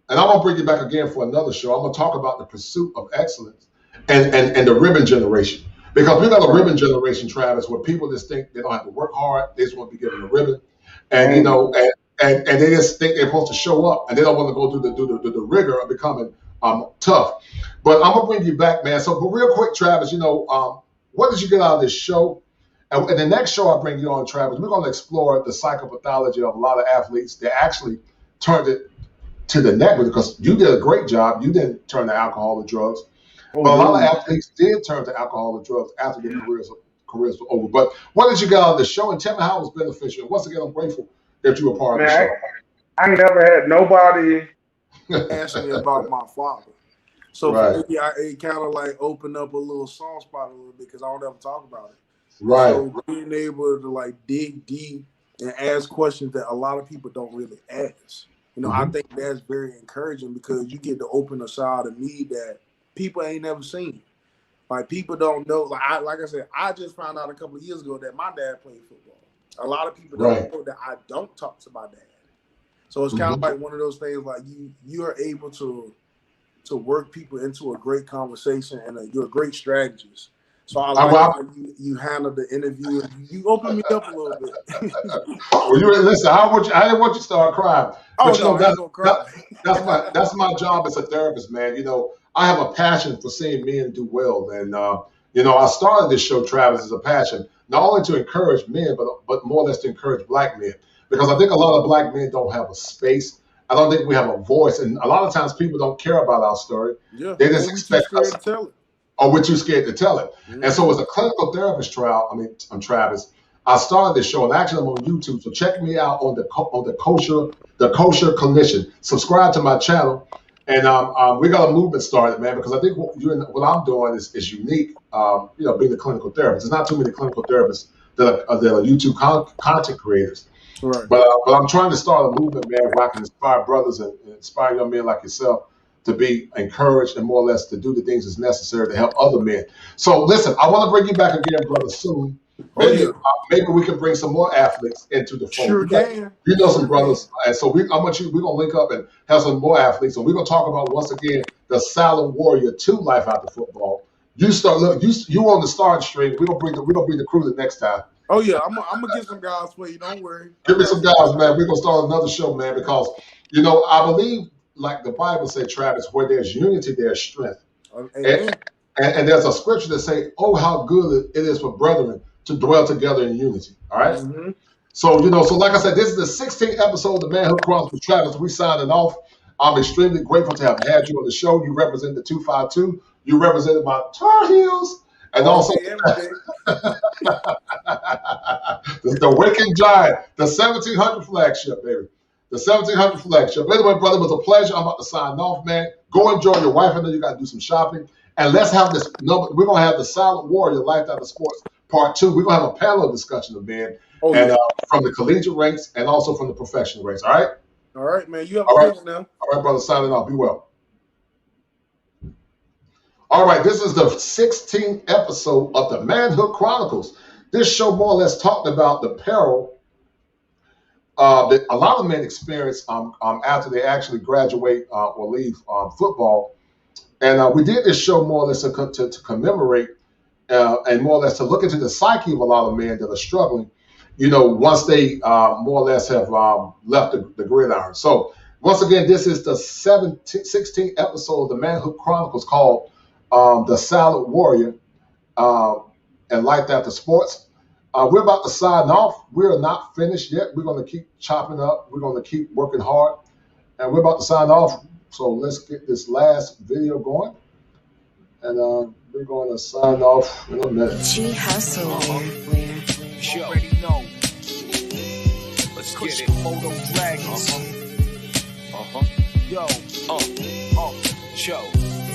[SPEAKER 2] I'm gonna bring you back again for another show. I'm gonna talk about the pursuit of excellence and the ribbon generation. Because we got a ribbon generation, Travis, where people just think they don't have to work hard, they just want to be given a ribbon. And and they just think they're supposed to show up, and they don't want to go through the rigor of becoming tough. But I'm gonna bring you back, man. So, but real quick, Travis, what did you get out of this show? And in the next show I bring you on, Travis, we're gonna explore the psychopathology of a lot of athletes that actually turned it to the negative, because you did a great job. You didn't turn to alcohol or drugs. But a lot of athletes did turn to alcohol or drugs after their careers were over. But what did you get out of the show? And tell me how it was beneficial. And once again, I'm grateful that you were part of the show.
[SPEAKER 3] I never had nobody
[SPEAKER 4] ask me about my father. So for me, it kind of like opened up a little soft spot a little bit because I don't ever talk about it.
[SPEAKER 2] Right.
[SPEAKER 4] So being able to like dig deep and ask questions that a lot of people don't really ask. I think that's very encouraging because you get to open a side of me that people ain't never seen. Like people don't know. Like I said, I just found out a couple of years ago that my dad played football. A lot of people don't know that I don't talk to my dad. So it's kind of like one of those things. Like you are able to work people into a great conversation, and you're a great strategist. So I like how you handle the interview. You open me up a little bit.
[SPEAKER 2] Well, listen. I didn't want you to start crying.
[SPEAKER 4] But no, I'm gonna cry.
[SPEAKER 2] That's my job as a therapist, man. I have a passion for seeing men do well, and I started this show, Travis, as a passion not only to encourage men, but more or less to encourage black men, because I think a lot of black men don't have a space. I don't think we have a voice, and a lot of times people don't care about our story.
[SPEAKER 4] Yeah,
[SPEAKER 2] they just expect us
[SPEAKER 4] to tell it.
[SPEAKER 2] Or we're too scared to tell it. And so as a clinical therapist I'm Travis, I started this show, and actually I'm on YouTube, so check me out on the kosher clinician. Subscribe to my channel, and we got a movement started, man, because I think what I'm doing is unique. Being a clinical therapist, there's not too many clinical therapists that are YouTube content creators.
[SPEAKER 4] Right.
[SPEAKER 2] But I'm trying to start a movement, man, where I can inspire brothers and inspire young men like yourself to be encouraged and more or less to do the things that's necessary to help other men. So listen, I want to bring you back again, brother, soon. Maybe we can bring some more athletes into the fold.
[SPEAKER 4] Sure can.
[SPEAKER 2] Some brothers, and so we're gonna link up and have some more athletes. And we're gonna talk about once again the Silent Warrior 2 life after football. You on the starting string. We're gonna bring the crew the next time.
[SPEAKER 4] Oh yeah, I'm gonna get some guys for you. Don't worry.
[SPEAKER 2] Give me some guys, man. We're gonna start another show, man, because I believe, like the Bible said, Travis, where there's unity, there's strength. And there's a scripture that say, "Oh, how good it is for brethren to dwell together in unity." All right. Mm-hmm. So like I said, this is the 16th episode of the Manhood Chronicles. Travis, we signing off. I'm extremely grateful to have had you on the show. You represent the 252. You represented my Tar Heels. And also the Waking Giant, the 1700 flagship, baby. The 1700 flagship. Anyway, brother, it was a pleasure. I'm about to sign off, man. Go enjoy your wife. I know you got to do some shopping. And let's have this. We're going to have the Silent Warrior Life After Sports Part 2. We're going to have a panel discussion of men from the collegiate ranks and also from the professional ranks. All right?
[SPEAKER 4] All right, man. You have a good one now.
[SPEAKER 2] All right, brother. Signing off. Be well. All right, this is the 16th episode of the Manhood Chronicles. This show more or less talked about the peril that a lot of men experience after they actually graduate or leave football. And we did this show more or less to commemorate and more or less to look into the psyche of a lot of men that are struggling, once they more or less have left the gridiron. So once again, this is the 16th episode of the Manhood Chronicles called The Silent Warrior and Life After Sports. We're about to sign off. We're not finished yet. We're going to keep chopping up. We're going to keep working hard. And we're about to sign off. So let's get this last video going. And we're going to sign off in a minute.
[SPEAKER 5] G Hustle.
[SPEAKER 1] You already know. Let's get it. Moto Dragons. Yo. Yo.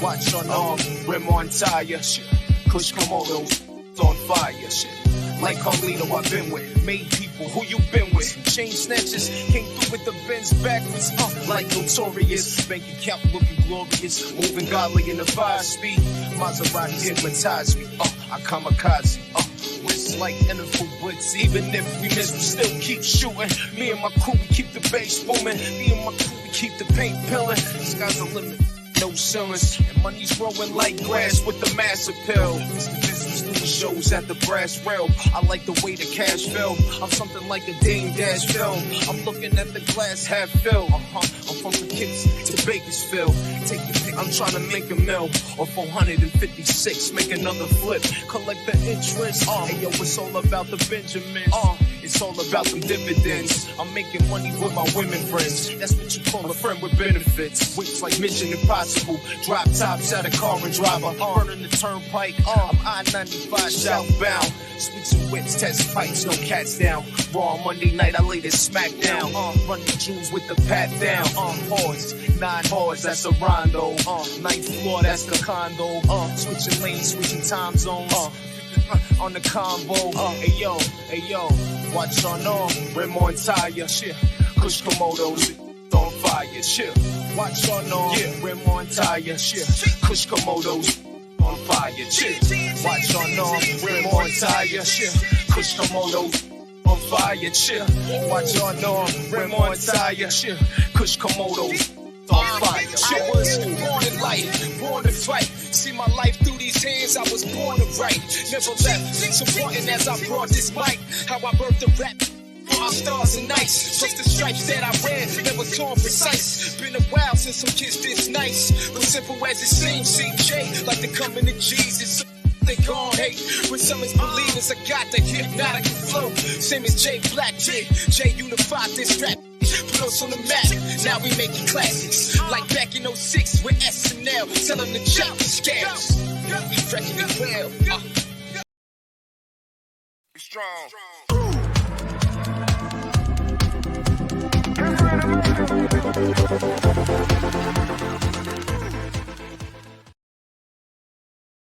[SPEAKER 1] Watch on arm. Rim on tire. Kush Komodos on fire. Like Carolina, I've been with. Made people who you been with. Chain snatchers came through with the Benz backwards. Like notorious. Bank account looking glorious. Moving godly in the 5-speed. Maserati hypnotize me. I kamikaze. Wrist like NFL blitz. Even if we miss, we still keep shooting. Me and my crew, we keep the bass booming. Me and my crew, we keep the paint peeling. Sky's the limit. No ceilings. And money's growing like grass with the mass appeal. Doing shows at the brass rail. I like the way the cash fell. I'm something like a Dame Dash film. I'm looking at the glass half filled. I'm from Poughkeepsie to Bakersfield. Take your pick. I'm trying to make a mill. Or 456, make another flip. Collect the interest. Hey yo, it's all about the Benjamins. It's all about them dividends. I'm making money with my women friends. That's what you call a friend with benefits. Weeks like Mission Impossible. Drop tops at a car and driver. Burning the turnpike. I'm I-95 southbound. Sweets and whips, test pipes, no cats down. Raw on Monday night, I laid it smack down. Run the jewels with the pat down. Horse, 9 horse, that's a rondo. 9th floor, that's the condo. Switching lanes, switching time zones. On the combo. Hey yo, watch on rim on tire. Kush Komodos on fire. Watch on rim on tire. Kush Komodos on fire. Watch on rim on tire. Kush Komodos on fire. Watch on rim on tire. Kush Komodos on fire. I was born in life, born to fight. See my life through these hands, I was born to write. Never left, supporting as I brought this mic. How I birthed the rap. My stars and nights, just the stripes that I wear, never torn precise. Been a while since some kids this nice, but simple as it seems. CJ, like the coming to Jesus. They gon' hate, when some is believers, I got the hypnotic flow. Same as J Black did, J unified this rap. Put us on the map, now we making classics. Like back in 06 with SNL, tell them to check the scales. Wrecking it well. Strong.